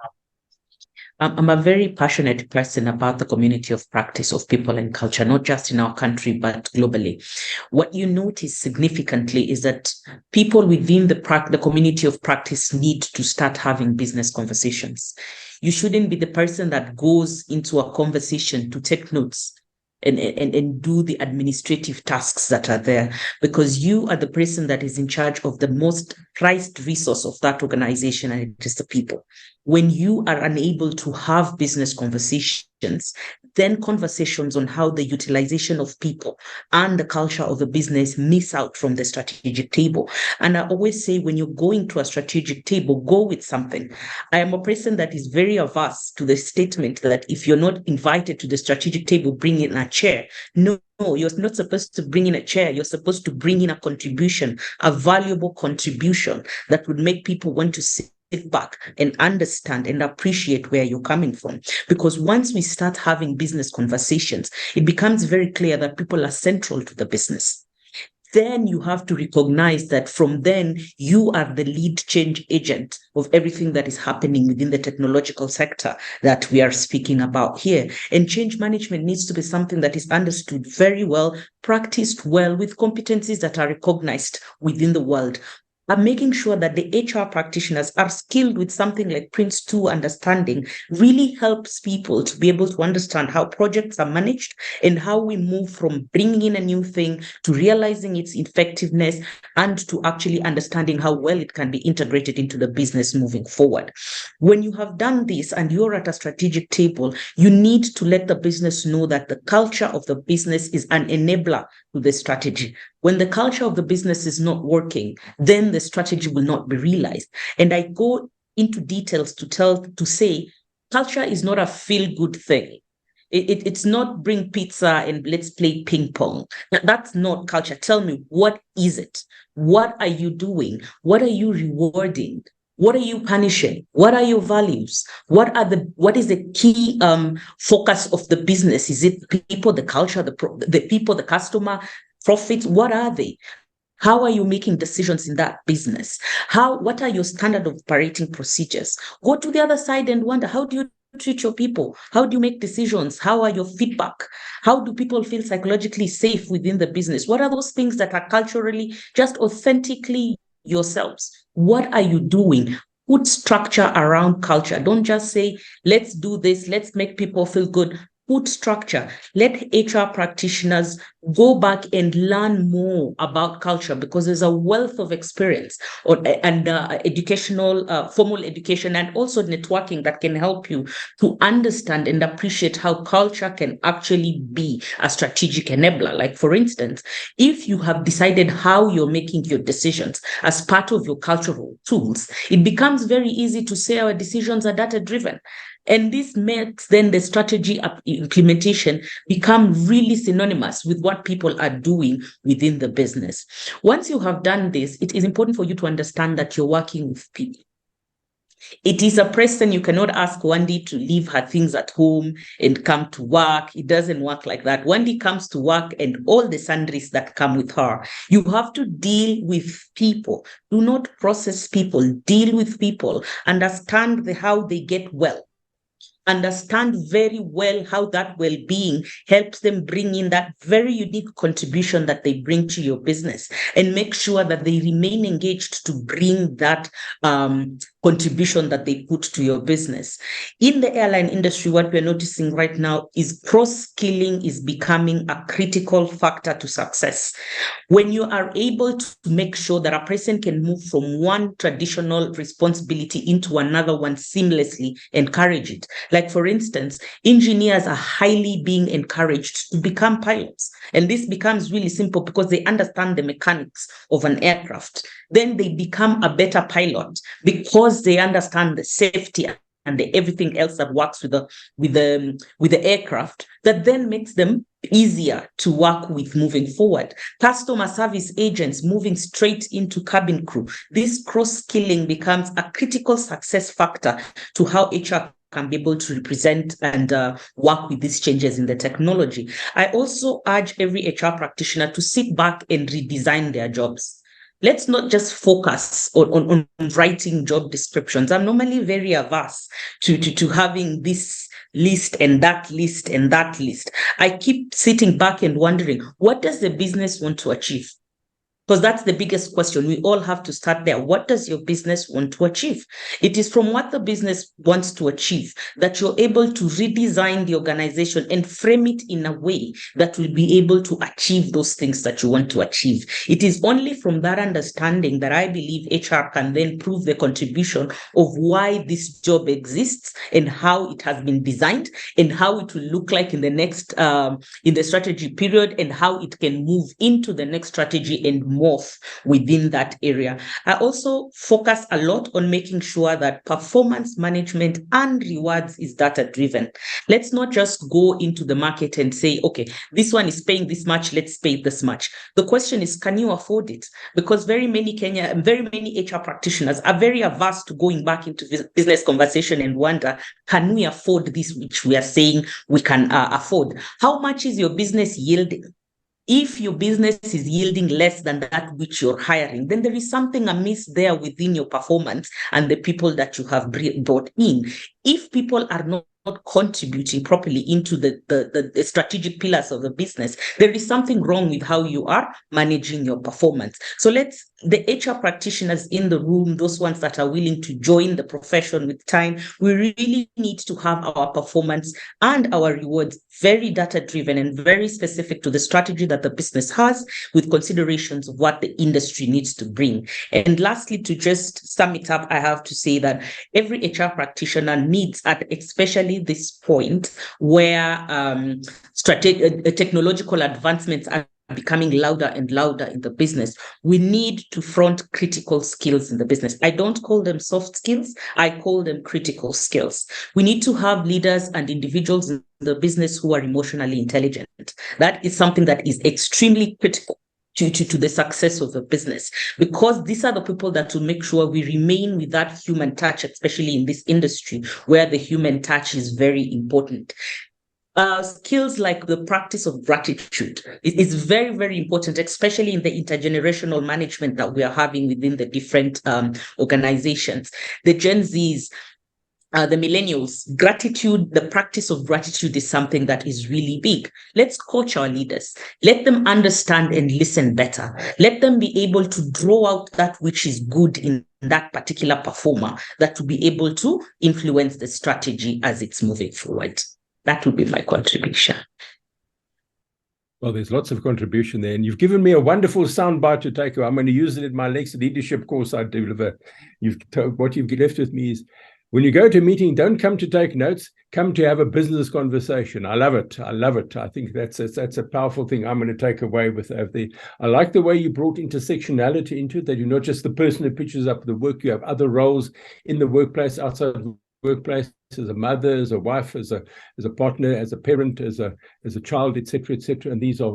I'm a very passionate person about the community of practice of people and culture, not just in our country, but globally. What you notice significantly is that people within the community of practice need to start having business conversations. You shouldn't be the person that goes into a conversation to take notes and do the administrative tasks that are there, because you are the person that is in charge of the most prized resource of that organization, and it is the people. When you are unable to have business conversations, then conversations on how the utilization of people and the culture of the business miss out from the strategic table. And I always say, when you're going to a strategic table, go with something. I am a person that is very averse to the statement that if you're not invited to the strategic table, bring in a chair. No, you're not supposed to bring in a chair. You're supposed to bring in a contribution, a valuable contribution that would make people want to sit back and understand and appreciate where you're coming from. Because once we start having business conversations, it becomes very clear that people are central to the business. Then you have to recognize that from then you are the lead change agent of everything that is happening within the technological sector that we are speaking about here. And change management needs to be something that is understood very well, practiced well, with competencies that are recognized within the world. making sure that the HR practitioners are skilled with something like Prince2 understanding really helps people to be able to understand how projects are managed and how we move from bringing in a new thing to realizing its effectiveness and to actually understanding how well it can be integrated into the business moving forward. When you have done this and you're at a strategic table, you need to let the business know that the culture of the business is an enabler to the strategy. When the culture of the business is not working, then the strategy will not be realized. And I go into details to say culture is not a feel-good thing. It's not bring pizza and let's play ping pong. That's not culture. Tell me, what is it? What are you doing? What are you rewarding? What are you punishing? What are your values? What is the key focus of the business? Is it people, the culture, the people, the customer, profits? What are they? How are you making decisions in that business? What are your standard operating procedures? Go to the other side and wonder, how do you treat your people? How do you make decisions? How are your feedback? How do people feel psychologically safe within the business? What are those things that are culturally just authentically yourselves? What are you doing? Put structure around culture. Don't just say, let's do this, let's make people feel good. Put structure. Let HR practitioners go back and learn more about culture, because there's a wealth of experience and educational, formal education, and also networking that can help you to understand and appreciate how culture can actually be a strategic enabler. Like, for instance, if you have decided how you're making your decisions as part of your cultural tools, it becomes very easy to say our decisions are data-driven. And this makes then the strategy implementation become really synonymous with what people are doing within the business. Once you have done this, it is important for you to understand that you're working with people. It is a person. You cannot ask Wendy to leave her things at home and come to work. It doesn't work like that. Wendy comes to work and all the sundries that come with her. You have to deal with people. Do not process people. Deal with people. Understand how they get well. Understand very well how that well-being helps them bring in that very unique contribution that they bring to your business, and make sure that they remain engaged to bring that contribution that they put to your business. In the airline industry, what we're noticing right now is cross-skilling is becoming a critical factor to success. When you are able to make sure that a person can move from one traditional responsibility into another one seamlessly, encourage it. Like, for instance, engineers are highly being encouraged to become pilots. And this becomes really simple because they understand the mechanics of an aircraft. Then they become a better pilot because they understand the safety and everything else that works with the aircraft, that then makes them easier to work with moving forward. Customer service agents moving straight into cabin crew. This cross-skilling becomes a critical success factor to how HR can be able to represent and work with these changes in the technology. I also urge every HR practitioner to sit back and redesign their jobs. Let's not just focus on writing job descriptions. I'm normally very averse to having this list and that list and that list. I keep sitting back and wondering, what does the business want to achieve? Because that's the biggest question. We all have to start there. What does your business want to achieve? It is from what the business wants to achieve that you're able to redesign the organization and frame it in a way that will be able to achieve those things that you want to achieve. It is only from that understanding that I believe HR can then prove the contribution of why this job exists and how it has been designed and how it will look like in the next, in the strategy period, and how it can move into the next strategy and morph within that area. I also focus a lot on making sure that performance management and rewards is data driven. Let's not just go into the market and say, okay, this one is paying this much, let's pay this much. The question is, can you afford it? Because very many HR practitioners are very averse to going back into business conversation and wonder, can we afford this which we are saying we can afford? How much is your business yielding? If your business is yielding less than that which you're hiring, then there is something amiss there within your performance and the people that you have brought in. If people are not contributing properly into the strategic pillars of the business, there is something wrong with how you are managing your performance. So let's the HR practitioners in the room, those ones that are willing to join the profession with time, we really need to have our performance and our rewards very data-driven and very specific to the strategy that the business has, with considerations of what the industry needs to bring. And lastly, to just sum it up, I have to say that every HR practitioner needs, at especially this point where technological advancements are becoming louder and louder in the business, we need to front critical skills in the business. I don't call them soft skills, I call them critical skills. We need to have leaders and individuals in the business who are emotionally intelligent. That is something that is extremely critical to the success of the business, because these are the people that will make sure we remain with that human touch, especially in this industry where the human touch is very important. Skills like the practice of gratitude is very, very important, especially in the intergenerational management that we are having within the different organizations. The Gen Zs, the millennials, gratitude, the practice of gratitude is something that is really big. Let's coach our leaders. Let them understand and listen better. Let them be able to draw out that which is good in that particular performer that will be able to influence the strategy as it's moving forward. That would be my contribution. Well, there's lots of contribution there, and you've given me a wonderful soundbite to take. I'm going to use it in my next leadership course I deliver. What you've left with me is, when you go to a meeting, don't come to take notes, come to have a business conversation. I love it. I love it. I think that's a powerful thing I'm going to take away with the. I like the way you brought intersectionality into it, that you're not just the person who pitches up the work, you have other roles in the workplace, outside the workplace, as a mother, as a wife, as a partner, as a parent, as a child, etc., etc. And these are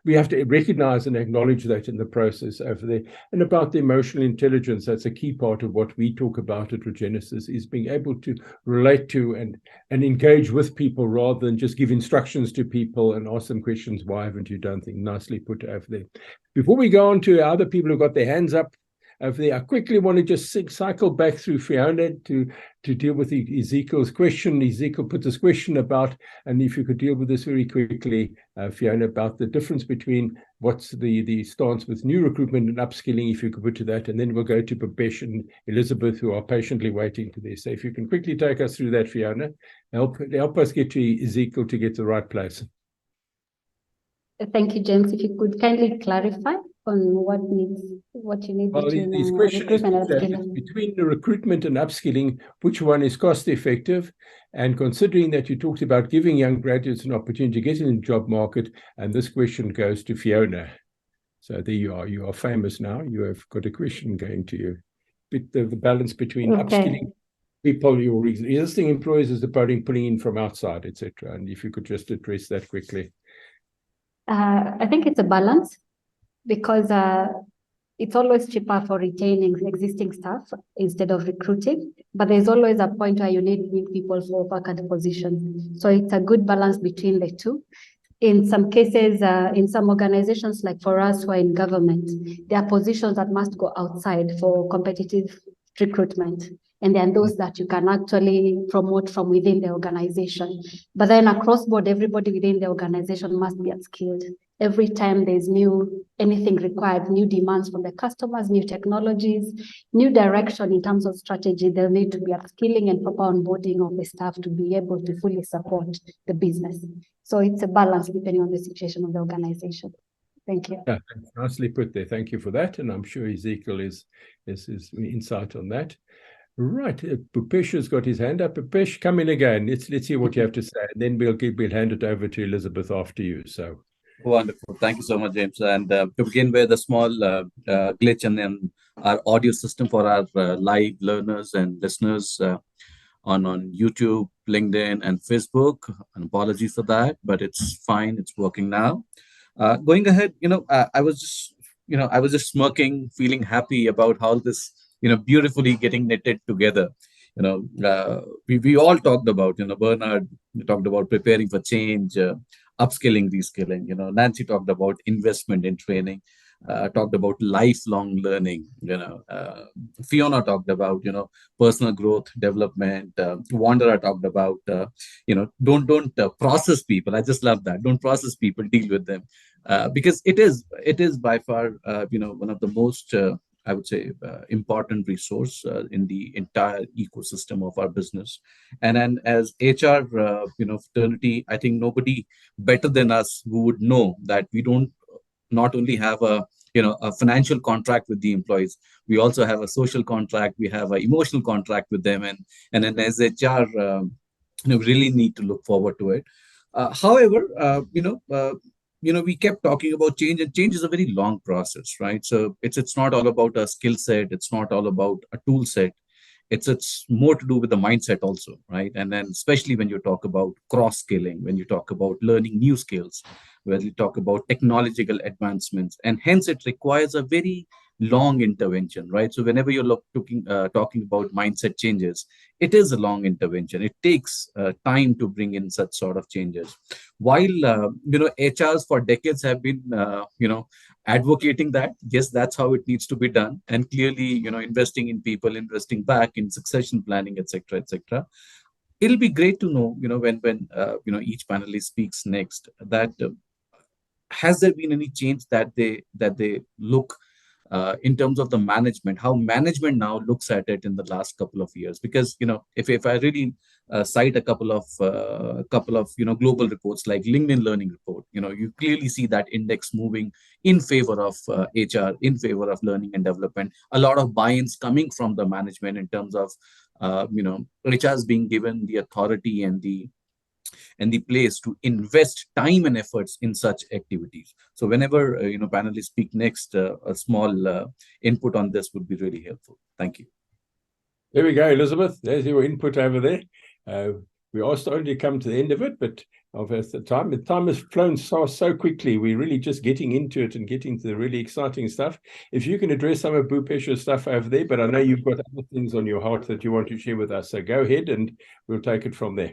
we have to recognize and acknowledge that in the process over there. And about the emotional intelligence, that's a key part of what we talk about at Regenesis, is being able to relate to and engage with people rather than just give instructions to people and ask them questions. Why haven't you done things? Nicely put over there. Before we go on to other people who got their hands up over there, I quickly want to just cycle back through Fiona to deal with Ezekiel's question. Ezekiel put this question about, and if you could deal with this very quickly, Fiona, about the difference between what's the stance with new recruitment and upskilling, if you could put to that, and then we'll go to Babesh and Elizabeth, who are patiently waiting for this. So if you can quickly take us through that, Fiona, help us get to Ezekiel to get to the right place. Thank you, James. If you could kindly clarify on what you need between these questions recruitment and upskilling. Between the recruitment and upskilling, which one is cost effective? And considering that you talked about giving young graduates an opportunity to get in the job market, and this question goes to Fiona. So there you are. You are famous now. You have got a question going to you. The balance between upskilling people, your existing employees, as opposed to pulling in from outside, etc. And if you could just address that quickly. I think it's a balance, because it's always cheaper for retaining existing staff instead of recruiting, but there's always a point where you need new people for vacant positions. So it's a good balance between the two. In some cases, in some organizations, like for us who are in government, there are positions that must go outside for competitive recruitment. And then those that you can actually promote from within the organization. But then across board, everybody within the organization must be upskilled. Every time there's anything required, new demands from the customers, new technologies, new direction in terms of strategy, they'll need to be upskilling and proper onboarding of the staff to be able to fully support the business. So it's a balance depending on the situation of the organization. Thank you. Yeah, nicely put there. Thank you for that. And I'm sure Ezekiel is insight on that. Right, Babesh has got his hand up. Babesh, come in again. Let's hear what you have to say, and then we'll hand it over to Elizabeth after you. So wonderful. Thank you so much, James. And to begin with, a small glitch in our audio system for our live learners and listeners on YouTube, LinkedIn, and Facebook. And apologies for that, but it's fine. It's working now. Going ahead, I was just smirking, feeling happy about how this beautifully getting knitted together. We all talked about, Bernard talked about preparing for change, upskilling, reskilling. Nancy talked about investment in training, talked about lifelong learning. Fiona talked about, personal growth, development. Wanderer talked about, don't process people. I just love that. Don't process people, deal with them. because it is by far one of the most I would say important resource in the entire ecosystem of our business. And then as HR fraternity, I think nobody better than us who would know that we don't not only have a financial contract with the employees, we also have a social contract, we have an emotional contract with them, and then as HR really need to look forward to it. However, we kept talking about change, and change is a very long process, right? So it's not all about a skill set, it's not all about a tool set. It's more to do with the mindset also, right? And then especially when you talk about cross-skilling, when you talk about learning new skills, when you talk about technological advancements, and hence it requires a very long intervention, right? So whenever you're talking about mindset changes, it is a long intervention. It takes time to bring in such sort of changes. While HRs for decades have been advocating that, yes, that's how it needs to be done, and clearly investing in people, investing back in succession planning, etc., etc. It'll be great to know when each panelist speaks next that has there been any change that they look in terms of the management, how management now looks at it in the last couple of years? Because if I really cite a couple of global reports like LinkedIn Learning Report, you clearly see that index moving in favor of HR, in favor of learning and development. A lot of buy-ins coming from the management in terms of HRs being given the authority and the place to invest time and efforts in such activities. So whenever panelists speak next, a small input on this would be really helpful. Thank you. There we go, Elizabeth. There's your input over there. We are starting to come to the end of it, but the time has flown so quickly. We're really just getting into it and getting to the really exciting stuff. If you can address some of Bhupesh's stuff over there, but I know you've got other things on your heart that you want to share with us. So go ahead and we'll take it from there.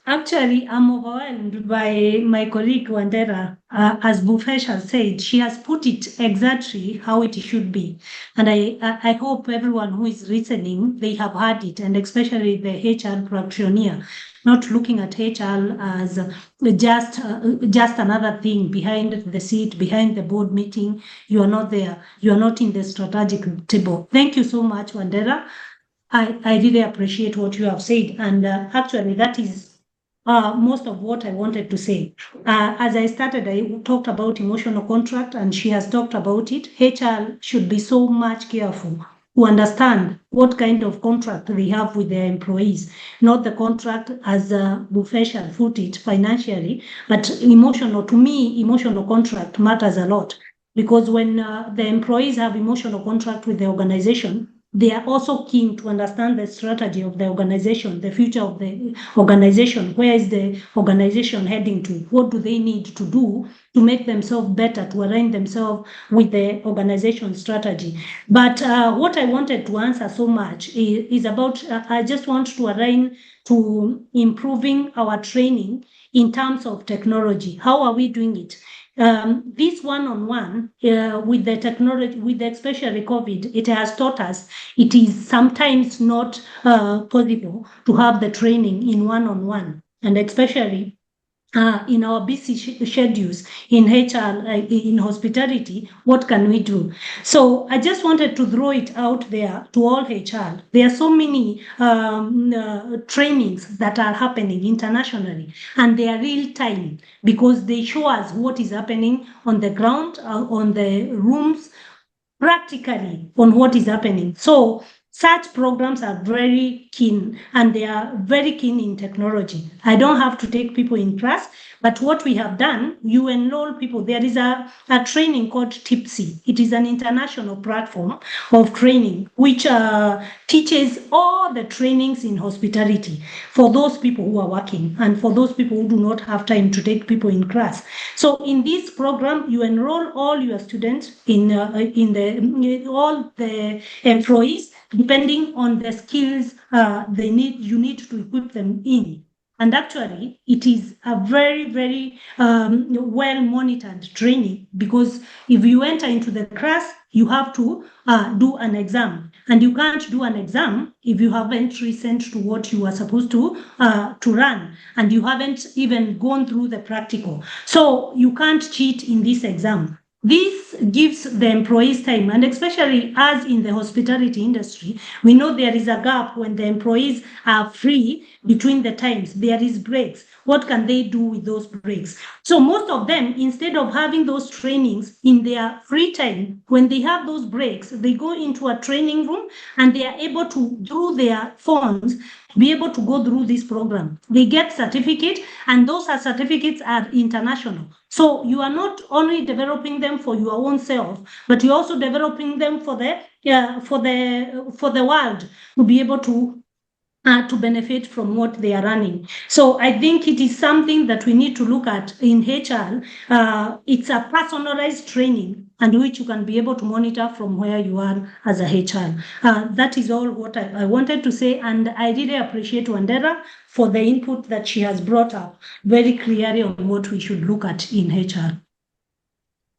Actually, I'm overwhelmed by my colleague Wandera. As Bhupesh has said, she has put it exactly how it should be. And I hope everyone who is listening, they have heard it, and especially the HR practitioner, not looking at HR as just another thing behind the seat, behind the board meeting. You are not there. You are not in the strategic table. Thank you so much, Wandera. I really appreciate what you have said. And actually, that is most of what I wanted to say. As I started, I talked about emotional contract, and she has talked about it. HR should be so much careful to understand what kind of contract they have with their employees, not the contract as Bhupesh put it financially, but emotional. To me, emotional contract matters a lot, because when the employees have emotional contract with the organization, they are also keen to understand the strategy of the organization, the future of the organization. Where is the organization heading to? What do they need to do to make themselves better, to align themselves with the organization strategy? But what I wanted to answer so much is about, I just want to align to improving our training in terms of technology. How are we doing it? This one-on-one with the technology, especially COVID, it has taught us it is sometimes not possible to have the training in one-on-one, and especially in our busy schedules in HR, in hospitality, what can we do? So I just wanted to throw it out there to all HR. There are so many trainings that are happening internationally, and they are real time, because they show us what is happening on the ground, on the rooms, practically on what is happening. So such programs are very keen, and they are very keen in technology. I don't have to take people in class, but what we have done, you enroll people. There is a training called TIPSY. It is an international platform of training which teaches all the trainings in hospitality for those people who are working and for those people who do not have time to take people in class. So in this program, you enroll all your students in all the employees, depending on the skills you need to equip them in. And actually, it is a very, very well-monitored training, because if you enter into the class, you have to do an exam. And you can't do an exam if you haven't listened to what you are supposed to run, and you haven't even gone through the practical. So you can't cheat in this exam. This gives the employees time, and especially as in the hospitality industry, we know there is a gap when the employees are free between the times. There is breaks. What can they do with those breaks? So most of them, instead of having those trainings in their free time, when they have those breaks, they go into a training room and they are able to, through their phones, be able to go through this program. They get certificate, and those certificates are international. So you are not only developing them for your own self, but you're also developing them for the world to be able to benefit from what they are running. So I think it is something that we need to look at in HR. It's a personalized training, and which you can be able to monitor from where you are as a HR. That is all what I wanted to say, and I really appreciate Wandera for the input that she has brought up very clearly on what we should look at in HR.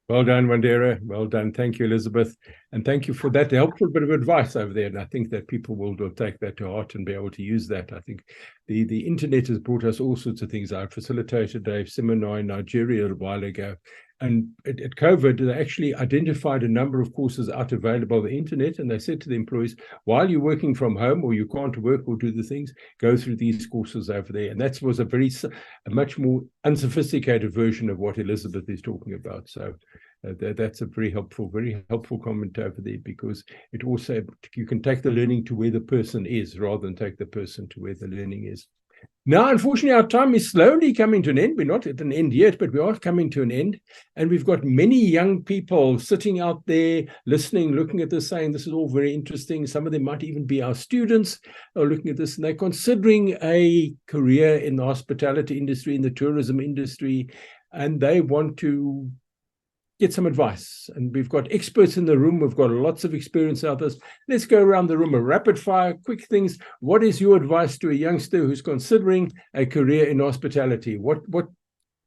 Well done, Wandera. Well done. Thank you, Elizabeth. And thank you for that helpful bit of advice over there. And I think that people will take that to heart and be able to use that. I think the internet has brought us all sorts of things. I facilitated a seminar in Nigeria a while ago. And at COVID, they actually identified a number of courses out available on the internet. And they said to the employees, while you're working from home or you can't work or do the things, go through these courses over there. And that was a much more unsophisticated version of what Elizabeth is talking about. So that's a very helpful comment over there, because it also, you can take the learning to where the person is rather than take the person to where the learning is. Now, unfortunately, our time is slowly coming to an end. We're not at an end yet, but we are coming to an end. And we've got many young people sitting out there listening, looking at this, saying this is all very interesting. Some of them might even be our students are looking at this, and they're considering a career in the hospitality industry, in the tourism industry, and they want to get some advice. And we've got experts in the room. We've got lots of experience out this. Let's go around the room, a rapid fire, quick things. What is your advice to a youngster who's considering a career in hospitality? What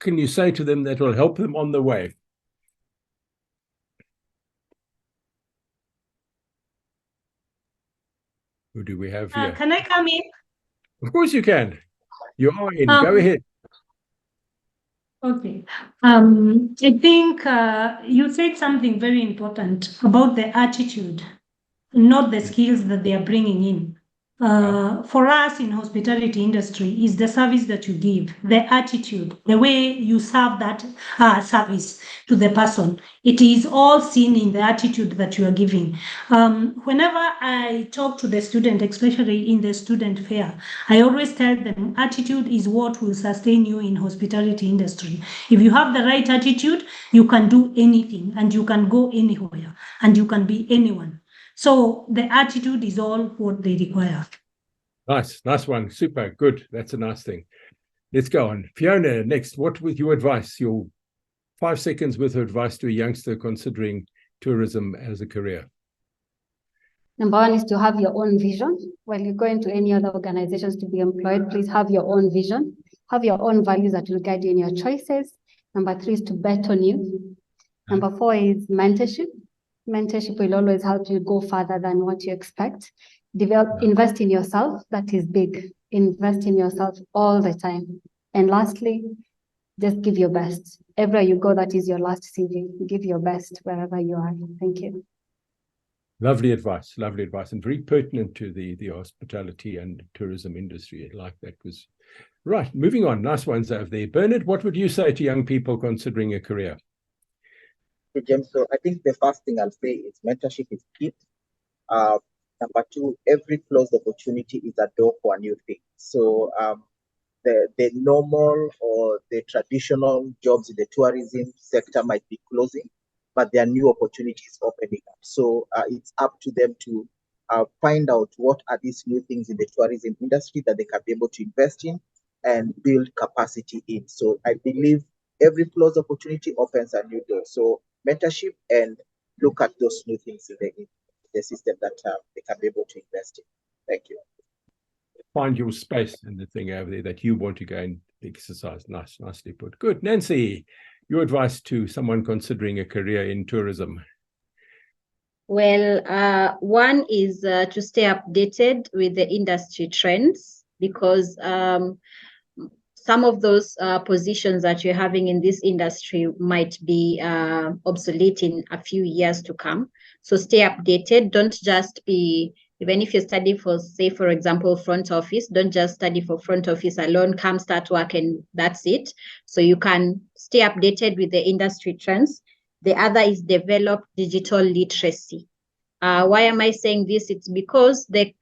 can you say to them that will help them on the way? Who do we have here? Can I come in? Of course you can. You are in. Go ahead. Okay. I think you said something very important about the attitude, not the skills that they are bringing in. For us in hospitality industry is the service that you give, the attitude, the way you serve that service to the person. It is all seen in the attitude that you are giving. Whenever I talk to the student, especially in the student fair, I always tell them attitude is what will sustain you in hospitality industry. If you have the right attitude, you can do anything and you can go anywhere and you can be anyone. So the attitude is all what they require. Nice one. Super good. That's a nice thing. Let's go on. Fiona, next. What was your advice? Your 5 seconds worth of advice to a youngster considering tourism as a career. Number one is to have your own vision. While you go into any other organizations to be employed, please have your own vision. Have your own values that will guide you in your choices. Number 3 is to bet on you. Number 4 is mentorship. Mentorship will always help you go further than what you expect. Invest in yourself. That is big. Invest in yourself all the time. And lastly, just give your best. Everywhere you go, that is your last CV. Give your best wherever you are. Thank you. Lovely advice, and very pertinent to the hospitality and tourism industry. Like that was right. Moving on, nice ones over there. Bernard, what would you say to young people considering a career? James, so I think the first thing I'll say is mentorship is key. Number 2, every closed opportunity is a door for a new thing. So the normal or the traditional jobs in the tourism sector might be closing, but there are new opportunities opening up. So it's up to them to find out what are these new things in the tourism industry that they can be able to invest in and build capacity in. So I believe every closed opportunity opens a new door. So mentorship and look at those new things in the system that they can be able to invest in. Thank you. Find your space in the thing over there that you want to go and exercise. Nicely put. Good. Nancy, your advice to someone considering a career in tourism. Well, one is to stay updated with the industry trends, because some of those positions that you're having in this industry might be obsolete in a few years to come. So stay updated. Don't just be, even if you study for, say, for example, front office, don't just study for front office alone, come start work and that's it. So you can stay updated with the industry trends. The other is develop digital literacy. Why am I saying this? It's because the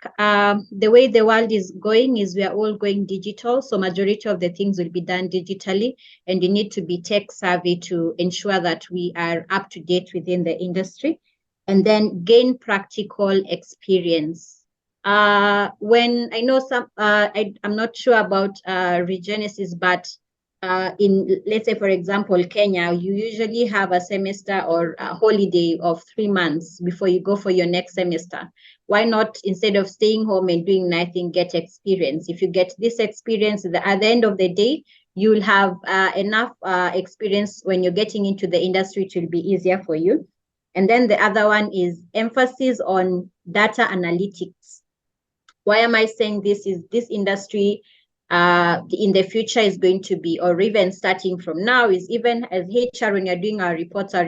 way the world is going is we are all going digital. So majority of the things will be done digitally, and you need to be tech savvy to ensure that we are up to date within the industry, and then gain practical experience. When I know some, I'm not sure about Regenesis, but in, let's say, for example, Kenya, you usually have a semester or a holiday of 3 months before you go for your next semester. Why not, instead of staying home and doing nothing, get experience? If you get this experience, at the end of the day, you'll have enough experience. When you're getting into the industry, it will be easier for you. And then the other one is emphasis on data analytics. Why am I saying this? Is this industry in the future is going to be, or even starting from now, is even as HR, when you're doing our reports are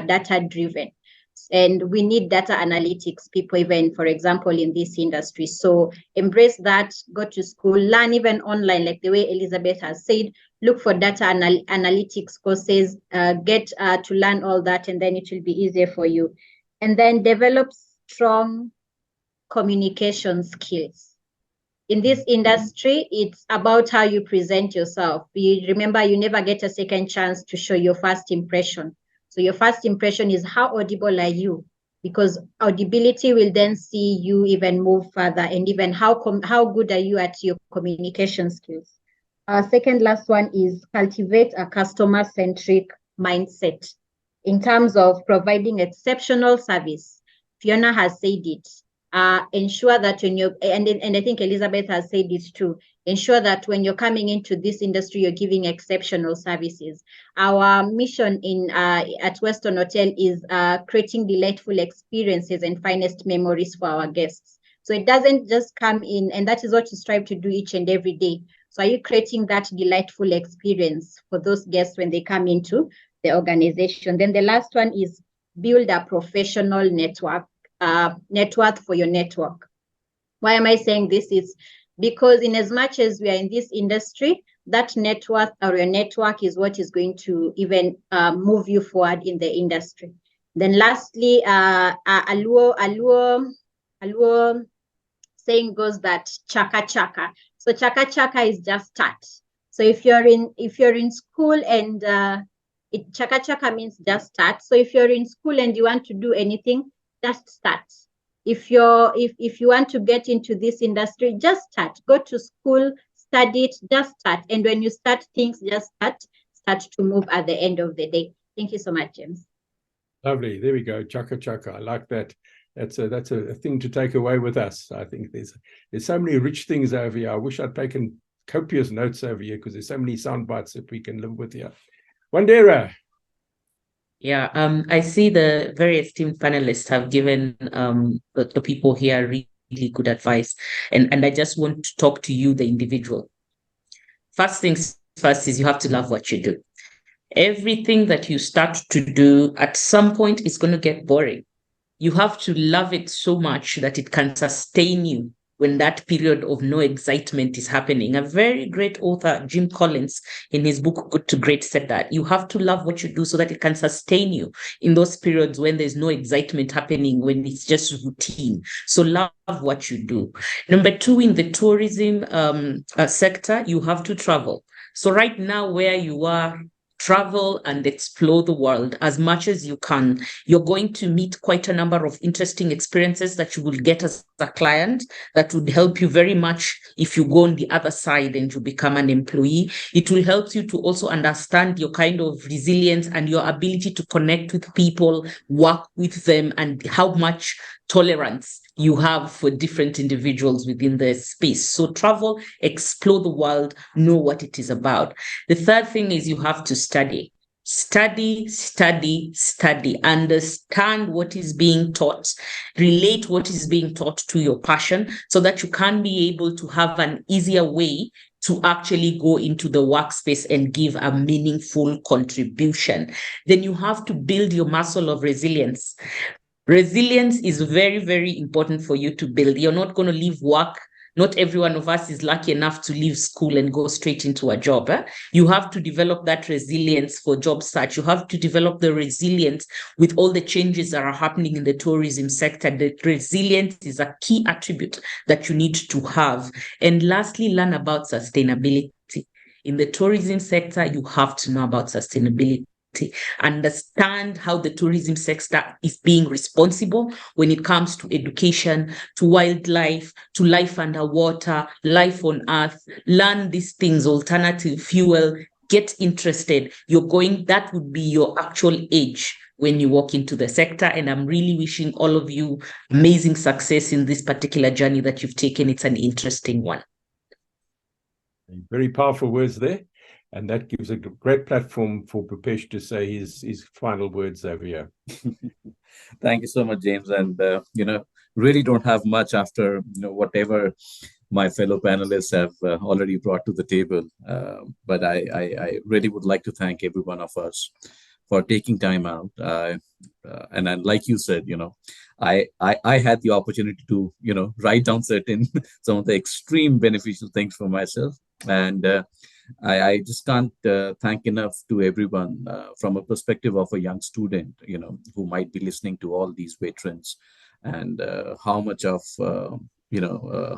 data driven. And we need data analytics people, even, for example, in this industry. So embrace that, go to school, learn even online, like the way Elizabeth has said, look for data analytics courses, get to learn all that, and then it will be easier for you. And then develop strong communication skills. In this industry, it's about how you present yourself. Remember, you never get a second chance to show your first impression. So your first impression is how audible are you? Because audibility will then see you even move further, and even how good are you at your communication skills. Second last one is cultivate a customer-centric mindset in terms of providing exceptional service. Fiona has said it. Ensure that when you're, and I think Elizabeth has said this too, ensure that when you're coming into this industry, you're giving exceptional services. Our mission at Weston Hotel is creating delightful experiences and finest memories for our guests. So it doesn't just come in, and that is what you strive to do each and every day. So are you creating that delightful experience for those guests when they come into the organization? Then the last one is build a professional network. Net worth for your network. Why am I saying this? Is because in as much as we are in this industry, that net worth or your network is what is going to even move you forward in the industry. Then lastly, Aluo saying goes that chaka chaka. So chaka chaka is just start. So if you're in school and chaka chaka means just start. So if you're in school and you want to do anything, just start. If you want to get into this industry, just start. Go to school, study it, just start. And when you start things, just start to move at the end of the day. Thank you so much, James. Lovely. There we go. Chaka chaka. I like that. That's a thing to take away with us. I think there's so many rich things over here. I wish I'd taken copious notes over here, because there's so many sound bites that we can live with here. Wandera. Yeah, I see the very esteemed panelists have given the people here really good advice. And I just want to talk to you, the individual. First things first is you have to love what you do. Everything that you start to do at some point is going to get boring. You have to love it so much that it can sustain you when that period of no excitement is happening. A very great author, Jim Collins, in his book, Good to Great, said that you have to love what you do so that it can sustain you in those periods when there's no excitement happening, when it's just routine. So love what you do. Number two, in the tourism sector, you have to travel. So right now where you are, travel and explore the world as much as you can. You're going to meet quite a number of interesting experiences that you will get as a client that would help you very much if you go on the other side and you become an employee. It will help you to also understand your kind of resilience and your ability to connect with people, work with them, and how much tolerance you have for different individuals within the space. So travel, explore the world, know what it is about. The third thing is you have to study. Study, study, study. Understand what is being taught. Relate what is being taught to your passion so that you can be able to have an easier way to actually go into the workspace and give a meaningful contribution. Then you have to build your muscle of resilience. Resilience is very, very important for you to build. You're not going to leave work. Not every one of us is lucky enough to leave school and go straight into a job. You have to develop that resilience for job search. You have to develop the resilience with all the changes that are happening in the tourism sector. The resilience is a key attribute that you need to have. And lastly, learn about sustainability. In the tourism sector, you have to know about sustainability. Understand how the tourism sector is being responsible when it comes to education, to wildlife, to life underwater, life on earth. Learn these things, alternative fuel, get interested. That would be your actual age when you walk into the sector. And I'm really wishing all of you amazing success in this particular journey that you've taken. It's an interesting one. Very powerful words there. And that gives a great platform for Bhupesh to say his final words over here. Thank you so much, James. And, really don't have much after, whatever my fellow panelists have already brought to the table. But I really would like to thank every one of us for taking time out. And then, like you said, I had the opportunity to, write down some of the extreme beneficial things for myself. And I just can't thank enough to everyone from a perspective of a young student, who might be listening to all these veterans, and how much of,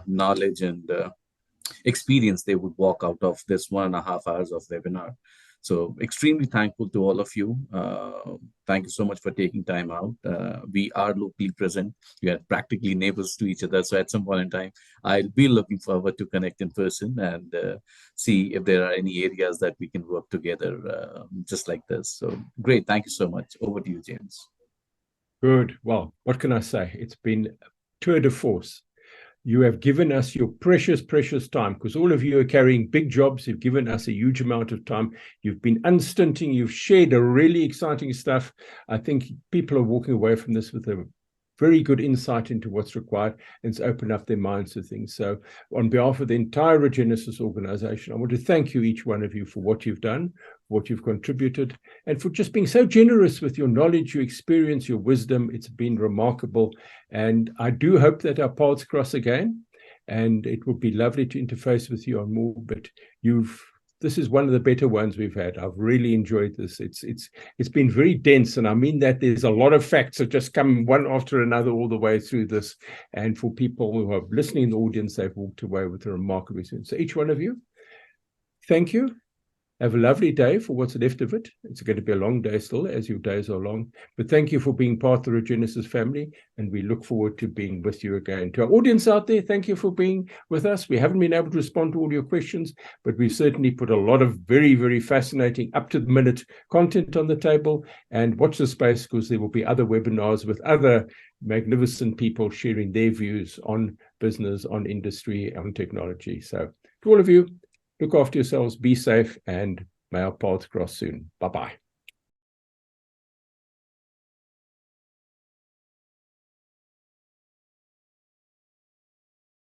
knowledge and experience they would walk out of this 1.5 hours of webinar. So extremely thankful to all of you. Thank you so much for taking time out. We are locally present. We are practically neighbors to each other. So at some point in time, I'll be looking forward to connect in person and see if there are any areas that we can work together just like this. So great. Thank you so much. Over to you, James. Good. Well, what can I say? It's been a tour de force. You have given us your precious, precious time, because all of you are carrying big jobs. You've given us a huge amount of time. You've been unstinting. You've shared a really exciting stuff. I think people are walking away from this with a very good insight into what's required, and it's opened up their minds to things. So on behalf of the entire Regenesis organization, I want to thank you, each one of you, for what you've done, what you've contributed, and for just being so generous with your knowledge, your experience, your wisdom. It's been remarkable. And I do hope that our paths cross again, and it would be lovely to interface with you on more, but this is one of the better ones we've had. I've really enjoyed this. It's been very dense, and I mean that there's a lot of facts that just come one after another all the way through this. And for people who are listening in the audience, they've walked away with a remarkable experience. So each one of you, thank you. Have a lovely day for what's left of it. It's going to be a long day still, as your days are long. But thank you for being part of the Regenesis family, and we look forward to being with you again. To our audience out there, thank you for being with us. We haven't been able to respond to all your questions, but we've certainly put a lot of very, very fascinating, up-to-the-minute content on the table. And watch the space, because there will be other webinars with other magnificent people sharing their views on business, on industry, on technology. So to all of you, look after yourselves, be safe, and may our paths cross soon. Bye-bye.